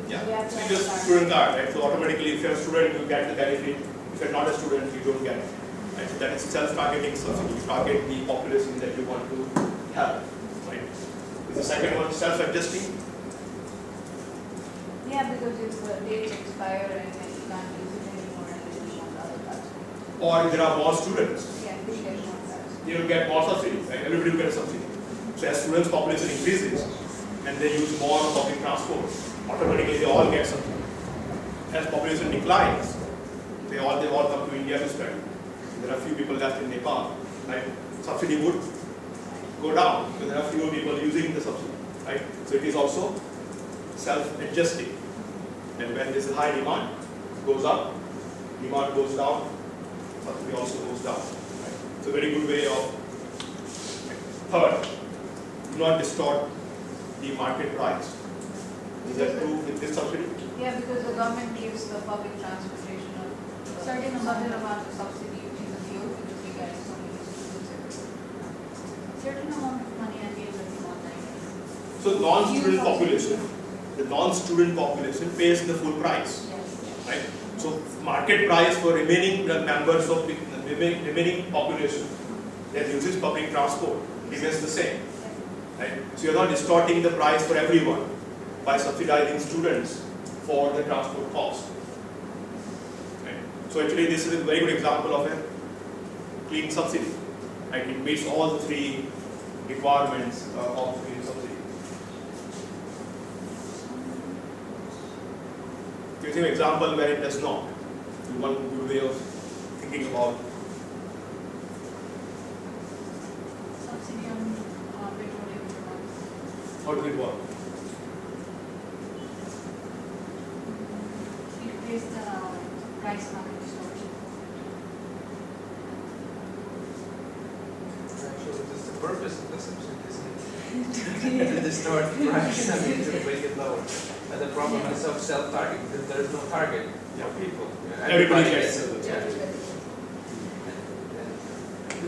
Yeah. So you just student card, right? So automatically, if you're a student, you get the benefit. If you're not a student, you don't get it. Right? So that is self-targeting subsidy. You target the population that you want to help. Right? Is the second one self-adjusting? Yeah, because if the dates expire and then you can't use it anymore and then you want other cards. Or there are more students, Yeah, they get more cards. you will get more subsidy. Right? Everybody will get a subsidy. So as students' population increases and they use more public transport, automatically they all get something. As population declines, they all come to India to study. There are few people left in Nepal, right? Subsidy would go down because there are fewer people using the subsidy, right? So it is also self-adjusting. And when there is a high demand, it goes up, demand goes down, subsidy also goes down. Right? It's a very good way of. Third, do not distort the market price. Is that true with this subsidy? Yeah, because the government gives the public transportation a certain amount of subsidy in the fuel because we get so many students. Certain amount of money and we are online. So the non-student population pays the full price, Yes. right? So market price for remaining members of the remaining population that uses public transport remains the same, right? So you're not distorting the price for everyone by subsidizing students for the transport cost. Right? So actually this is a very good example of a clean subsidy. Right? It meets all the three requirements of clean subsidy. Give you an example where it does not. One good way of thinking about Subsidy on petroleum products. how does it work. It pays the price market distortion. Actually, that's the purpose of the subsidy, isn't it? To distort the price, I mean, to make it lower. And the problem is of self-target, because there is no target for people. Everybody gets it. Yeah.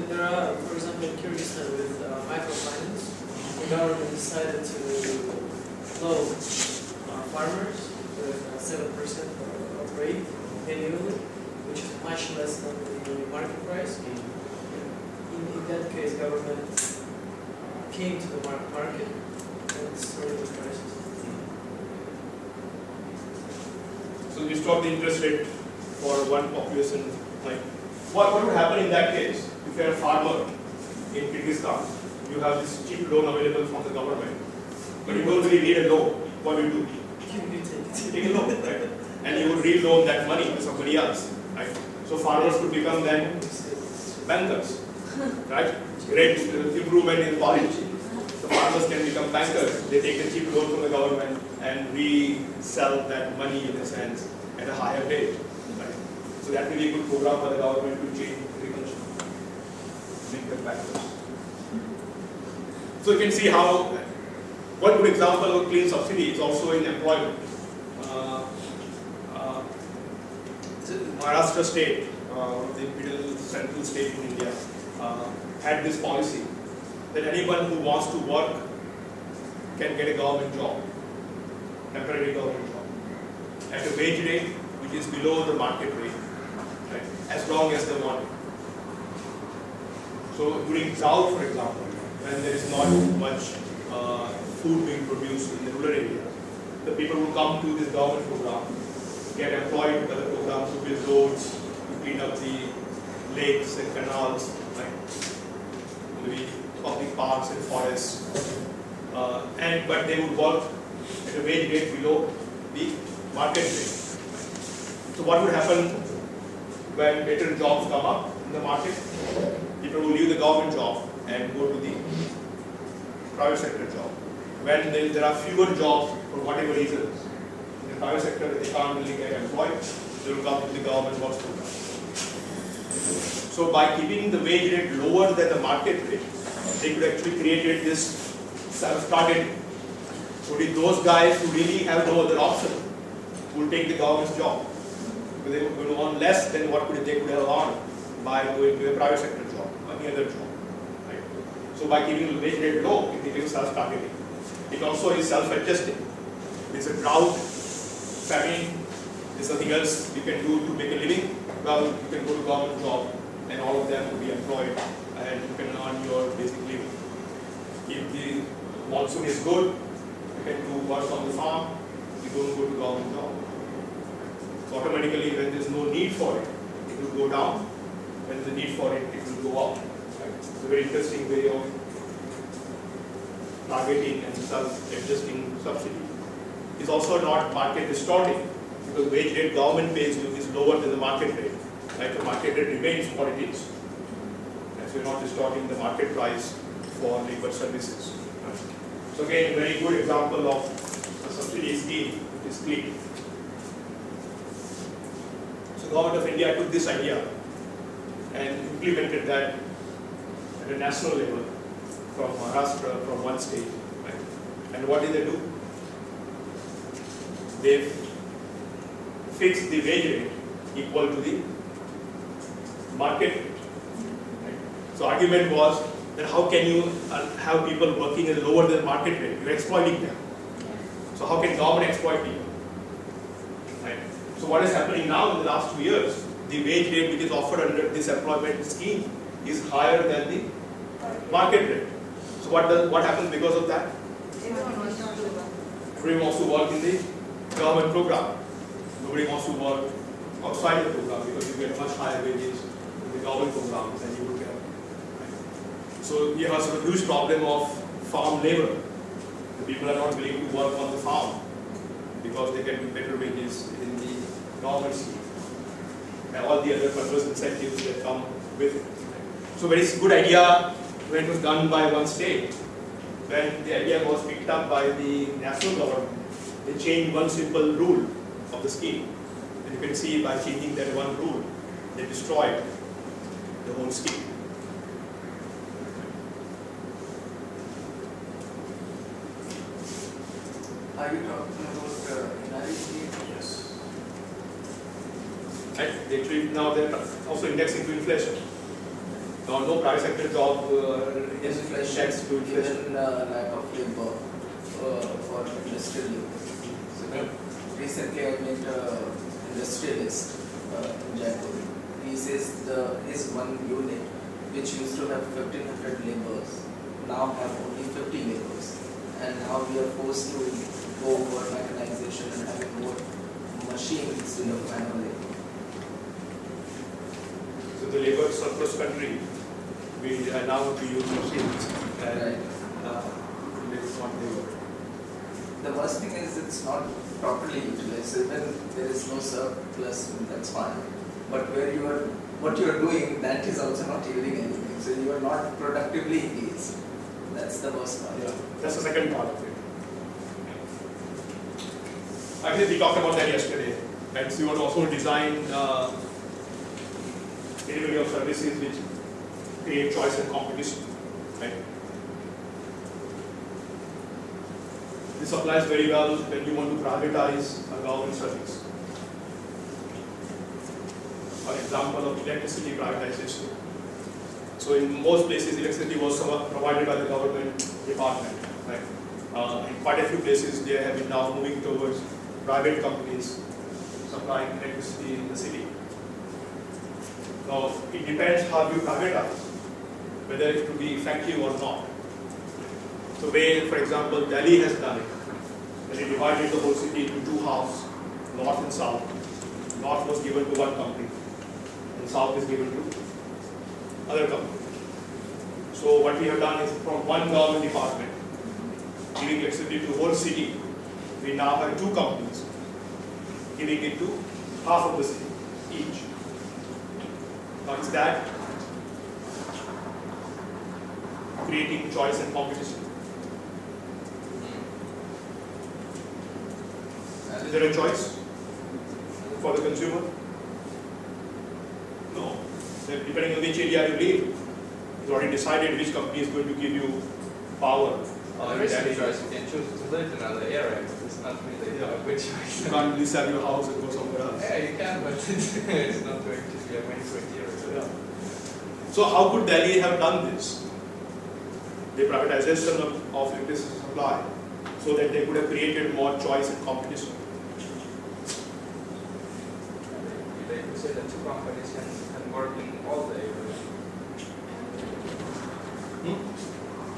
There are, for example, in Kyrgyzstan with microfinance, the government decided to loan farmers with 7% of rate annually, which is much less than the market price. In that case, government came to the market and it's a little crisis. So you stop the interest rate for one population. Like, what would happen in that case? If you're a farmer in Kyrgyzstan, you have this cheap loan available from the government, but you don't really need a loan. What do you do? Take a loan, right? And you would re-loan that money to somebody else, right? So farmers could become then bankers, right? Great improvement in policy. The farmers can become bankers. They take a cheap loan from the government and resell that money in a sense at a higher rate, right? So that will be a good program for the government to change agriculture, make them bankers. So you can see how one good example of clean subsidy is also in employment. Maharashtra state, one of the middle central state in India, had this policy that anyone who wants to work can get a government job, temporary government job, at a wage rate which is below the market rate, right, as long as they want it. So during drought, for example, when there is not much food being produced in the rural areas, the people who come to this government program get employed with other programs to build roads, to clean up the lakes and canals, right? Maybe public parks and forests. But they would work at a wage rate below the market rate. So what would happen when better jobs come up in the market? People will leave the government job and go to the private sector job. When there are fewer jobs for whatever reasons, in the private sector they can't really get employed, they will come to the government works program. So by keeping the wage rate lower than the market rate, they could actually create this self-targeting. So with those guys who really have no other option, will take the government's job. Because they will earn less than what they could have earned by going to a private sector job, any other job. Right? So by keeping the wage rate low, it becomes self-targeting. It also is self-adjusting. There's a drought, famine, there's something else you can do to make a living. Well, you can go to government job and all of them will be employed and you can earn your basic living. If the monsoon is good, you can do work on the farm, you don't go to government job. So automatically when there's no need for it, it will go down. When there's a need for it, it will go up. Right? It's a very interesting way of targeting and self-adjusting subsidy. It's also not market distorting because wage rate government pays you is lower than the market rate. Right? The market rate remains what it is. And so you're not distorting the market price for labor services. Right? So again, a very good example of a subsidy scheme which is clean. So government of India took this idea and implemented that at a national level from Maharashtra, from one state. Right? And what did they do? They fixed the wage rate equal to the market rate. Right? So argument was that how can you have people working at lower than market rate? You're exploiting them. So how can government exploit people? Right? So what is happening now in the last 2 years? The wage rate which is offered under this employment scheme is higher than the market rate. So what happens because of that? Everyone wants to work in the government program. Nobody wants to work outside the program because you get much higher wages in the government program than you would get. Right? So you have a huge problem of farm labor. The people are not willing to work on the farm because they get better wages in the government scheme. And all the other purpose incentives that come with it. So very good idea when it was done by one state. When the idea was picked up by the national government, they changed one simple rule of the scheme. And you can see by changing that one rule, they destroyed the whole scheme. Are you talking about NRE scheme? Yes. Right? They treat now they're also indexing to inflation. Now no private sector job is indexed to inflation. Even lack of labor for industrial labor. So recently I met industrialist in Jaipur. He says his one unit which used to have 1,500 laborers now have only 50 laborers. and how we are forced to go over mechanization and having more machine instead of manual labor. So the labor surplus country, we are now to use machines and it's not labor. The worst thing is it's not properly utilized. Even there is no surplus, that's fine. But what you are doing, that is also not yielding anything. So you are not productively engaged. That's the worst part. Yeah, that's the second part of it. Actually, we talked about that yesterday. And so you want to also design delivery of services which create choice and competition. Right? This applies very well when you want to privatize a government service. For example of electricity privatization. So in most places, electricity was provided by the government department. Right? In quite a few places, they have been now moving towards private companies supplying electricity in the city. Now, it depends how you privatize, whether it will be effective or not. So where, for example, Delhi has done it, when they divided the whole city into two halves, north and south. North was given to one company, and south is given to other company. So what we have done is from one government department, giving electricity to the whole city, we now have two companies, giving it to half of the city, each. Now is that creating choice and competition? Is there a choice for the consumer? No. Depending on which area you live, it's already decided which company is going to give you power. There is a choice. You can choose to live in another area, but it's not really a good choice. You can't really sell your house and go somewhere else. Yeah, you can, but it's not going to be a main criteria. Yeah. So how could Delhi have done this? The privatization of electricity supply, so that they could have created more choice and competition. They could say that two companies can work in all the areas.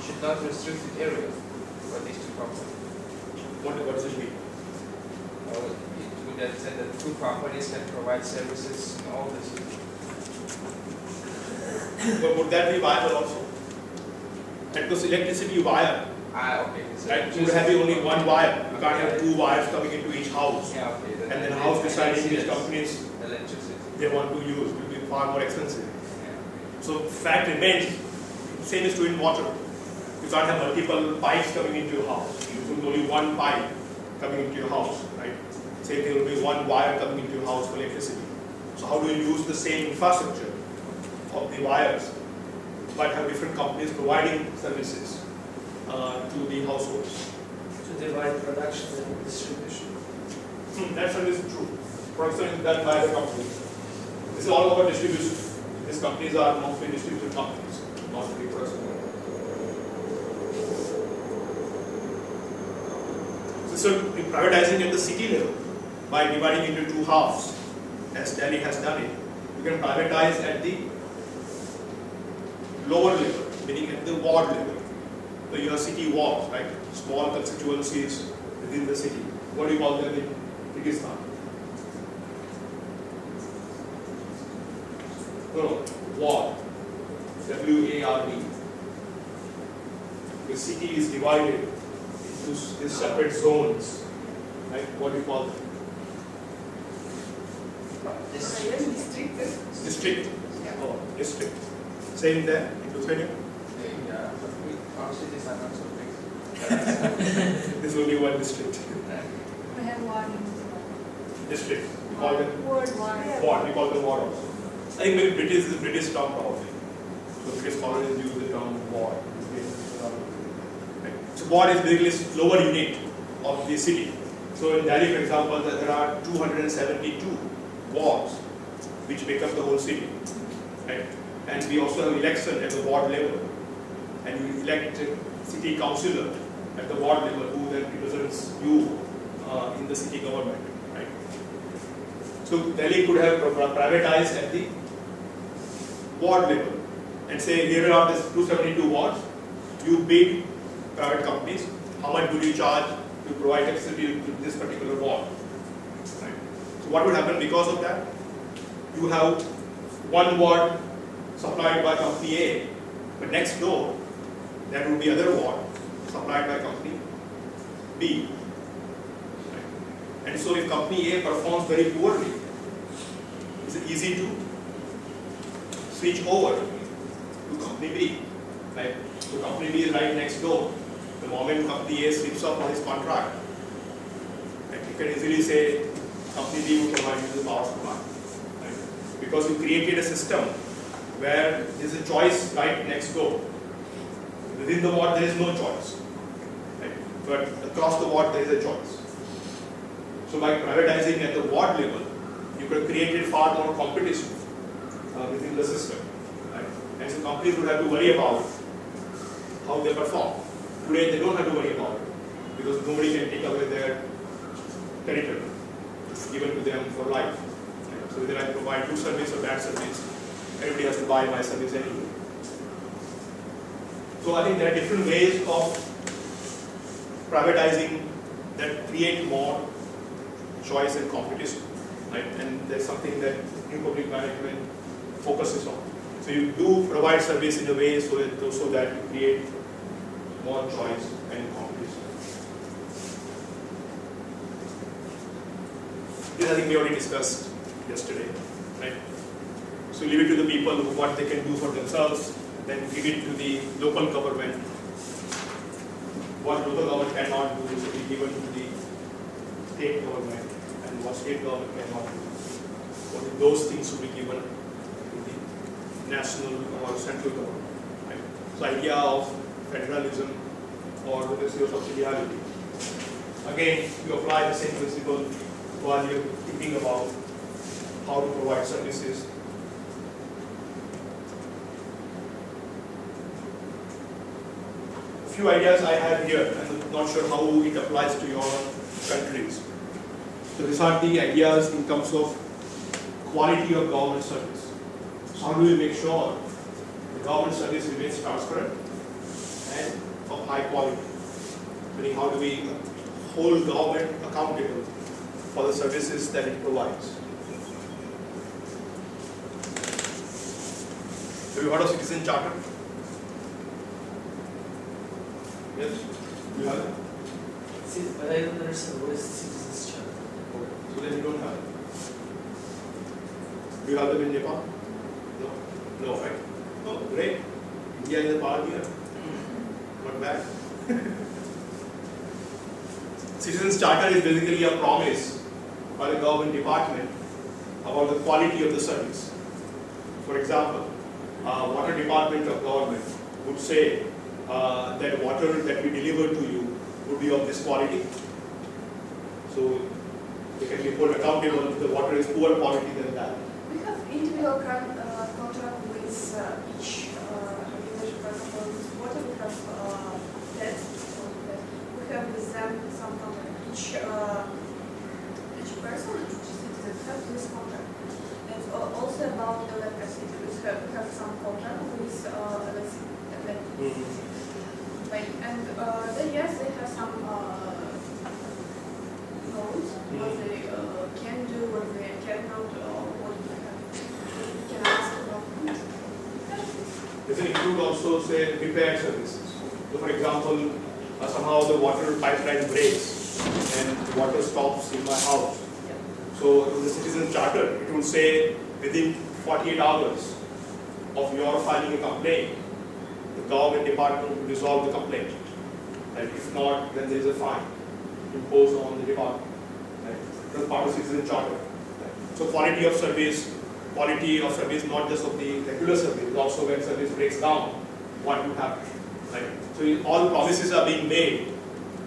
Should not restrict the area for these two companies. What does it mean? It would have said that two companies can provide services in all the cities. But would that be viable also? Because electricity wire, Okay. So right? You would have only one wire. You can't have two wires coming into each house. Yeah, okay. And then house deciding which companies electricity. they want to use will be far more expensive. Yeah. So fact remains, same is true in water. You can't have multiple pipes coming into your house. You use only one pipe coming into your house, right? Same thing will be one wire coming into your house for electricity. So how do you use the same infrastructure of the wires, but have different companies providing services to the households? To divide production and distribution. That service is true. Production is done by the company. This is all about distribution. These companies are mostly distribution companies, not really production. So privatizing at the city level by dividing into two halves, as Delhi has done it, you can privatize at the lower level, meaning at the ward level. So you have city wards, right? Small constituencies within the city. What do you call them in Kyrgyzstan? No, ward. W-A-R-D. The city is divided into these separate zones. Right? What do you call them? District. District. Oh, district. Same there in Lithuania? Yeah, but our cities are not so big. There's only one district. We have one. District. We call them Ward. ward. We call them ward also. I think maybe British is a British term probably. So British colonies use the term ward. Right. So ward is basically lower unit of the city. So in Delhi, for example, there are 272 wards which make up the whole city. Right. And we also have election at the ward level. And you elect a city councillor at the ward level who then represents you in the city government. Right? So Delhi could have privatized at the ward level and say here are these 272 wards, you bid private companies, how much do you charge to provide electricity to this particular ward. Right? So what would happen because of that? You have one ward supplied by company A, but next door there would be other ward supplied by company B. Right? And so if company A performs very poorly, is it easy to switch over to company B? Right? So company B is right next door. The moment company A slips up on his contract, right, you can easily say company B will provide you the power supply. Right? Because you created a system where there is a choice right next door. Within the ward there is no choice. Right? But across the ward there is a choice. So by privatizing at the ward level, you could have created far more competition within the system. Right? And so companies would have to worry about how they perform. Today they don't have to worry about it because nobody can take away their territory. It's given to them for life. Right? So whether I provide good service or bad service, everybody has to buy my service anyway. So I think there are different ways of privatizing that create more choice and competition. Right? And there's something that new public management focuses on. So you do provide service in a way so that you create more choice and competition. This I think we already discussed yesterday, right? So leave it to the people what they can do for themselves, then give it to the local government. What local government cannot do should be given to the state government, and what state government cannot do. What those things should be given to the national or central government. Right? So idea of federalism or the principle of subsidiarity. Again, you apply the same principle while you're thinking about how to provide services. A few ideas I have here, I'm not sure how it applies to your countries. So these are the ideas in terms of quality of government service. So how do we make sure the government service remains transparent and of high quality? Meaning how do we hold government accountable for the services that it provides? Have you heard of Citizen Charter? Yes? You have it? See, but I don't understand what is Citizen's Charter. So then you don't have it. Do you have them in Nepal? No? No, right? Oh, great. India is a part here. Not bad. Citizens Charter is basically a promise by the government department about the quality of the service. For example, water department of government would say that water that we deliver to you would be of this quality. So they can be held accountable if the water is poor quality than that. We have individual contract with each organization. For example, with water we have that. We have with them some contract. Each person, each citizen has this contract. And also about electricity, we have some contract with electricity. And then yes, they have some rules, what they can do, what they cannot, what they can ask about. Does it include also, say, repaired services? So for example, somehow the water pipeline breaks and the water stops in my house. So in the Citizen Charter, it will say within 48 hours of your filing a complaint, the government department will resolve the complaint. Right? If not, then there is a fine imposed on the department. Right? That's part of Citizen Charter. Right? So quality of service not just of the regular service, but also when service breaks down, what would happen. Right? So all promises are being made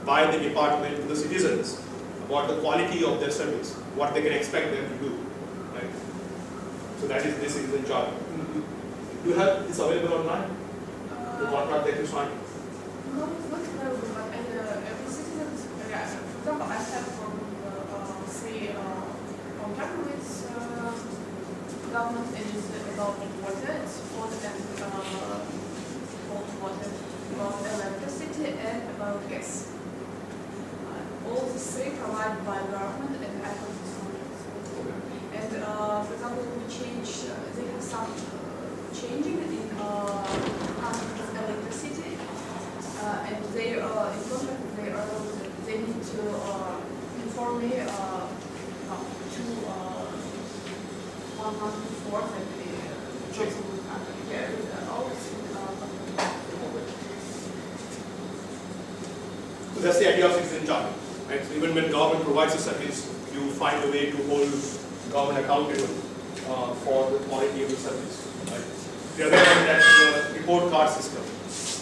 by the department to the citizens about the quality of their service, what they can expect them to do. Right? So that is this Citizen Charter. Do you have this available online? The contract that you signed? No, it's not available, but every citizen, for example, I have three contract with government agency about water, it's water and cold water, about electricity and about gas. these three provided by government and airport technologies. And for example, we change, they have some changing in concept of electricity, and they in contract they need to inform me to 1 month before that the jobs will happen. Yeah, always. So that's the idea of citizen charter, right? So even when government provides a service, you find a way to hold government accountable for the quality of the service, right? The other one, that's the report card system.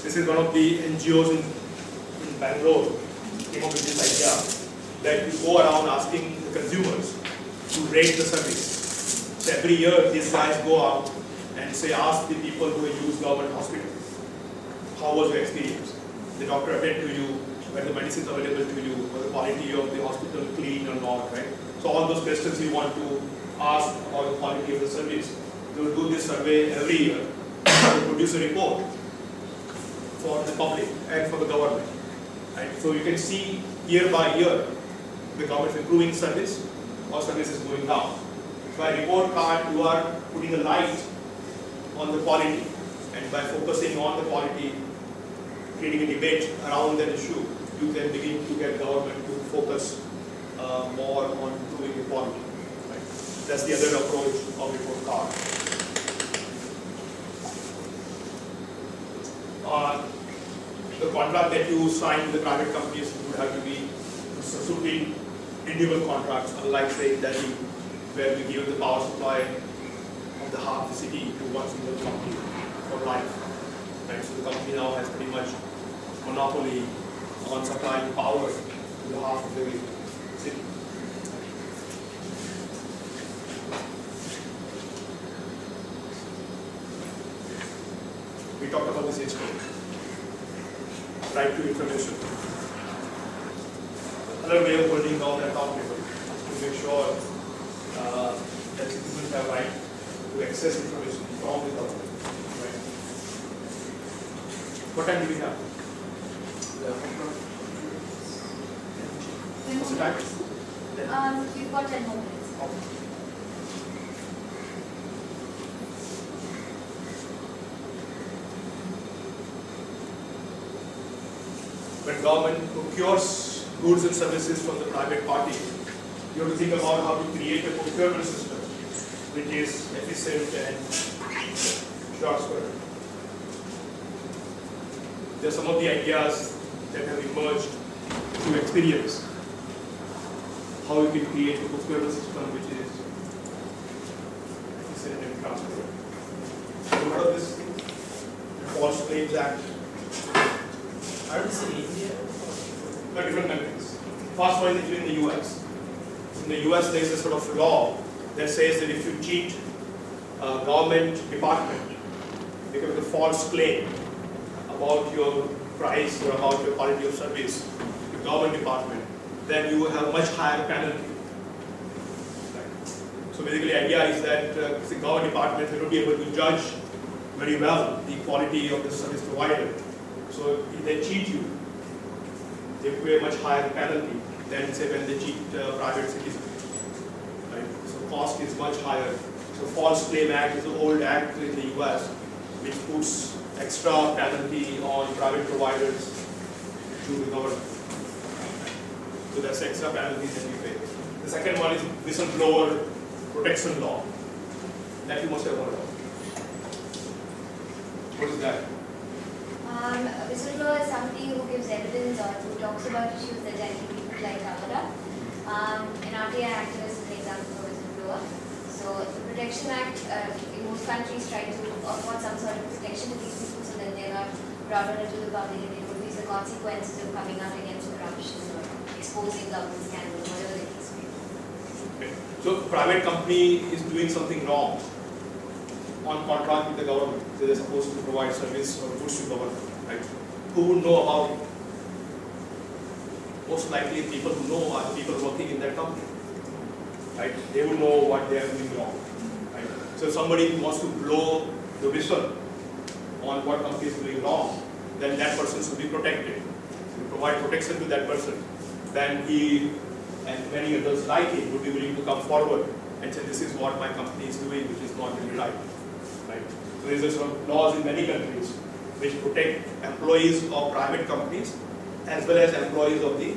This is one of the NGOs in Bangalore came up with this idea that you go around asking the consumers to rate the service. So every year these guys go out and say, ask the people who use government hospitals, how was your experience? The doctor attended to you, were the medicines available to you, was the quality of the hospital clean or not, right? So all those questions you want to ask about the quality of the service. They will do this survey every year to produce a report for the public and for the government. Right? So you can see year by year the government is improving service or service is going down. So by report card you are putting a light on the quality, and by focusing on the quality, creating a debate around that issue, you can begin to get government to focus more on improving the quality. Right? That's the other approach of report card. The contract that you sign with the private companies would have to be substituting individual contracts, unlike say in Delhi, where we give the power supply of the half the city to one single company for life. Right? So the company now has pretty much monopoly on supplying power to the half of the city. We talked about this yesterday. Right to information. Another way of holding down accountable to make sure that citizens have right to access information from the government. Right? What time do we have? What's the time? We've got 10 more minutes. Okay. When government procures goods and services from the private party, you have to think about how to create a procurement system which is efficient and short-spurred. There are some of the ideas that have emerged through experience. How you can create a procurement system which is efficient and transparent. Have you heard of this thing? False Claims Act. Are this in India? But different countries. First one is in the US. In the US, there is a sort of law that says that if you cheat a government department because of a false claim about your price or about your quality of service to government department, then you will have a much higher penalty. Right. So basically, the idea is that the government department will not be able to judge very well the quality of the service provided. So if they cheat you, they pay a much higher penalty than say when they cheat private citizens. Right? So cost is much higher. So False Claim Act is an old act in the US which puts extra penalty on private providers to the government. So that's extra penalty that you pay. The second one is whistleblower protection law. That you must have heard of. What is that? A whistleblower is somebody who gives evidence or who talks about issues that I think people like covered up. An RTI activist is an example of a whistleblower. So the Protection Act, in most countries try to afford some sort of protection to these people so that they're not brought out into the public and they don't face the consequences of coming out against corruption or exposing government scandals, whatever the case may be. Okay. So private company is doing something wrong on contract with the government. So they're supposed to provide service or goods to government, right? Who would know about it? Most likely people who know are the people working in that company, right? They will know what they are doing wrong, right? So if somebody wants to blow the whistle on what company is doing wrong, then that person should be protected. So we provide protection to that person. then he and many others like him would be willing to come forward and say, this is what my company is doing, which is not really right. So there is sort of laws in many countries which protect employees of private companies as well as employees of the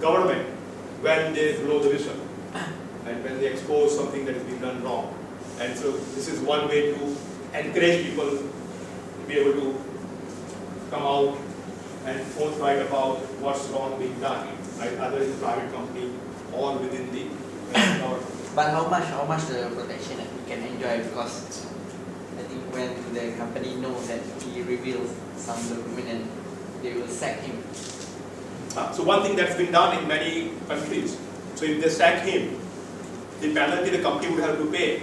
government when they blow the whistle and when they expose something that has been done wrong. And so this is one way to encourage people to be able to come out and forthright about what's wrong being done, right? Either in the private company or within the government. But how much the protection that he can enjoy, because I think when the company knows that he reveals some document and they will sack him. So one thing that's been done in many countries, so if they sack him, the penalty the company would have to pay,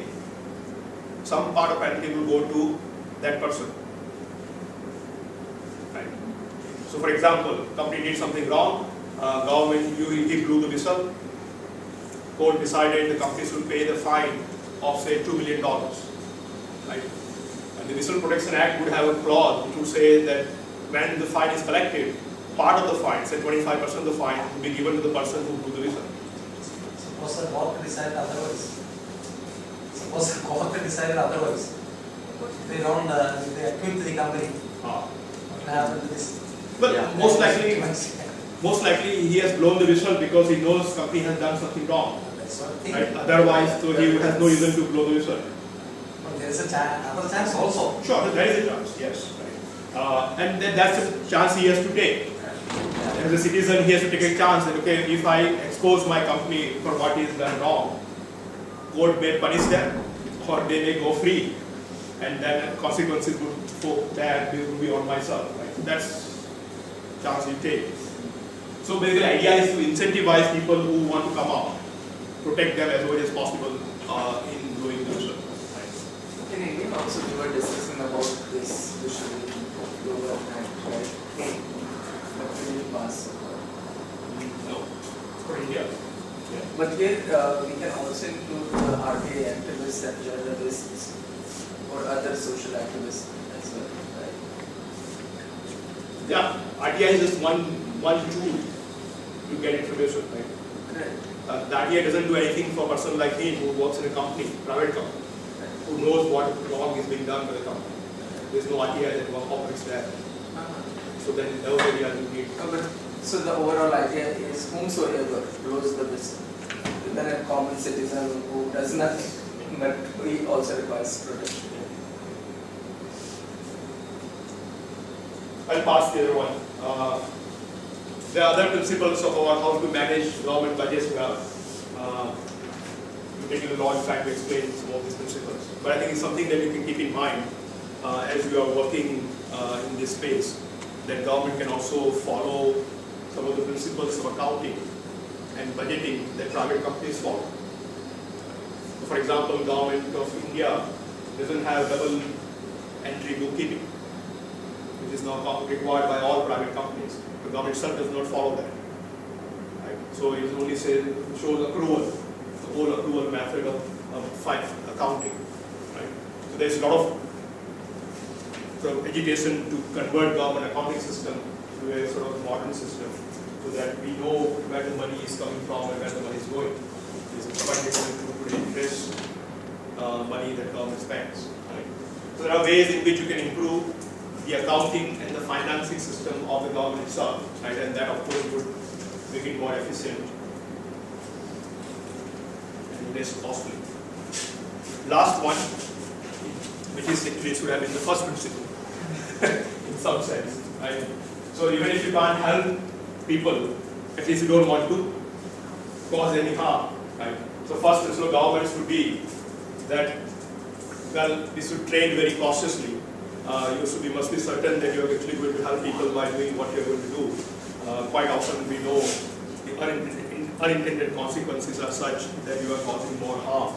some part of penalty will go to that person. Right? So for example, company did something wrong, government, he blew the whistle, court decided the company should pay the fine of say $2 million. Right? And the Whistle Protection Act would have a clause which would say that when the fine is collected, part of the fine, say 25% of the fine, will be given to the person who blew the whistle. Suppose the court decided otherwise. Suppose the court decided otherwise. They don't, they acquit the company. What will happen to this? Well, most likely he has blown the whistle because he knows company has done something wrong. Right? Otherwise, so he has no reason to blow the whistle. But there is a other chance also. Sure, there is a chance, yes. Right. And that's a chance he has to take. As a citizen, he has to take a chance that, okay, if I expose my company for what is done wrong, court may punish them or they may go free, and then consequences would be on myself. Right? That's chance you take. So basically, the idea is to incentivize people who want to come out, protect them as much as possible in doing the whistle. In India also we were discussing about this whistle global act, right? But we didn't pass. No, for India. Yeah. But here we can also include the RTA activists and journalists or other social activists as well, right? Yeah, RTI is just one tool to get information, right? Correct. The RTI doesn't do anything for a person like me who works in a company, private company, who knows what wrong is being done by the company. There's no RTI that operates there. So then in those areas you need. So the overall idea is whomsoever blows the whistle, even a common citizen who does nothing, but he also requires protection. I'll pass the other one. There are other principles about how to manage government budgets well. We're taking a long time to explain some of these principles. But I think it's something that you can keep in mind as you are working in this space, that government can also follow some of the principles of accounting and budgeting that private companies follow. So for example, government of India doesn't have double entry bookkeeping, which is now required by all private companies. The government itself does not follow that. Right? So it only shows accrual, the whole accrual method of accounting. Right? So there's a lot of education to convert government accounting system to a sort of modern system, so that we know where the money is coming from and where the money is going. There's quite different to interest money that government spends. Right? So there are ways in which you can improve the accounting and the financing system of the government itself, right? And that of course would make it more efficient and less costly. Last one, which is actually should have been the first principle in some sense, right? So even if you can't help people, at least you don't want to cause any harm, right? So first principle of governments would be that, well, we should trade very cautiously. You must be certain that you are actually going to help people by doing what you are going to do. Quite often we know the unintended consequences are such that you are causing more harm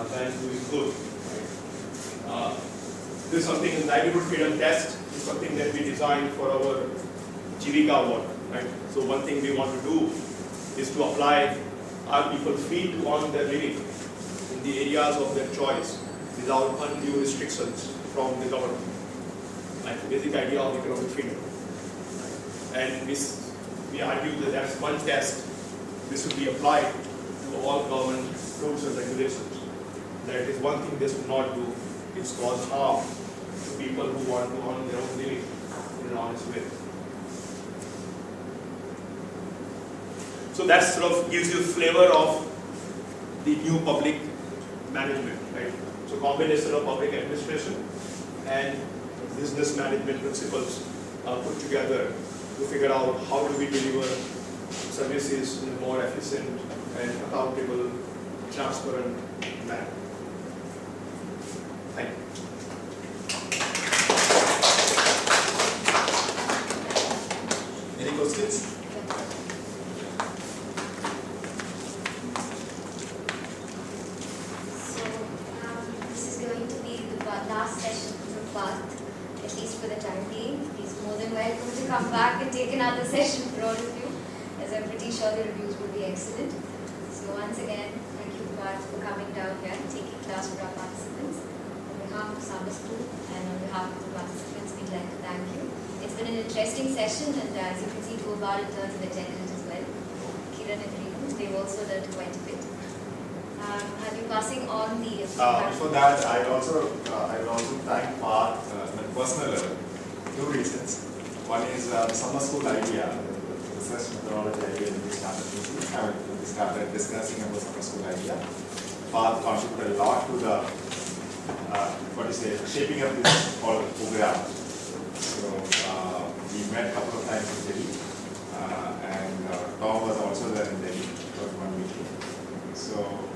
than doing good. Right? This is something, the livelihood freedom test is something that we designed for our Jivika work. Right? So one thing we want to do is to apply, are people free to earn their living in the areas of their choice without undue restrictions from the government. Like the basic idea of economic freedom. Right? And we we argue that that's one test. This should be applied to all government rules and regulations. That is one thing they should not do, is cause harm to people who want to earn their own living in an honest way. So that sort of gives you flavor of the new public management, right? So combination of public administration and business management principles are put together to figure out how do we deliver services in a more efficient and accountable, transparent manner. Thank you. Any questions? Last session from Parth, at least for the time being. He's more than welcome to come back and take another session for all of you, as I'm pretty sure the reviews will be excellent. So once again, thank you Parth for coming down here and taking class for our participants. On behalf of Summer School and on behalf of the participants, we'd like to thank you. It's been an interesting session, and as you can see, 2 of our interns have attended it as well. Kiran and Reenu, they've also learned quite a bit. I'll be passing on the... Before that, I will also thank Parth on a personal level. 2 reasons. One is the summer school idea, the research methodology idea that we started discussing about summer school idea. Parth contributed a lot to the shaping up this whole program. So we met a couple of times in Delhi, and Tom was also there in Delhi for 1 meeting. So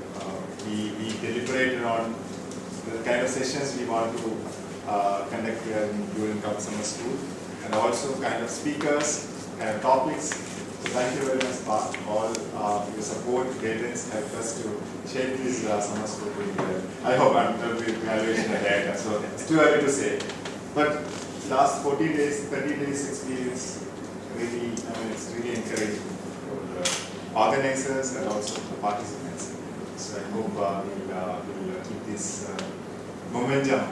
we deliberated on the kind of sessions we want to conduct here during summer school, and also kind of speakers, kind of topics. So thank you very much, Parth. All your support, guidance helped us to shape this summer school pretty well. I hope I'm going to be evaluation ahead, so it's too early to say. But last 40 days, 30 days experience, really, it's really encouraging for the organizers and also the participants. So I hope we'll keep this momentum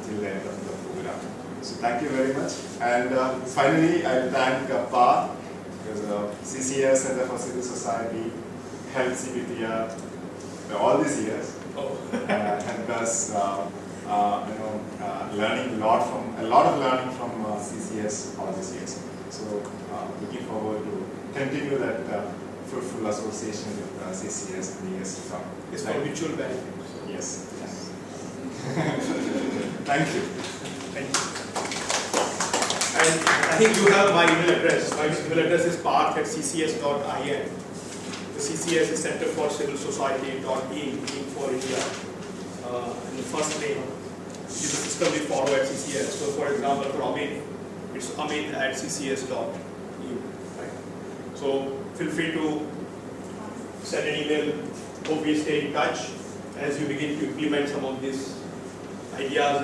till the end of the program. So thank you very much. And finally, I will thank Parth, because CCS, Center for Civil Society, helped CPPR all these years, helped us learning a lot of learning from CCS all these years. So looking forward to continue that fruitful association with CCS in the years to come. It's for mutual benefit. Yes. Thank you. Thank you. And I think you have my email address. My email address is parth@ccs.in. The CCS is Center for Civil Society.in, for India. And the first name is the system we follow at CCS. So for example, for Amit, it's amit@ccs.in. Right? So feel free to send an email. Hope we stay in touch as you begin to implement some of these ideas.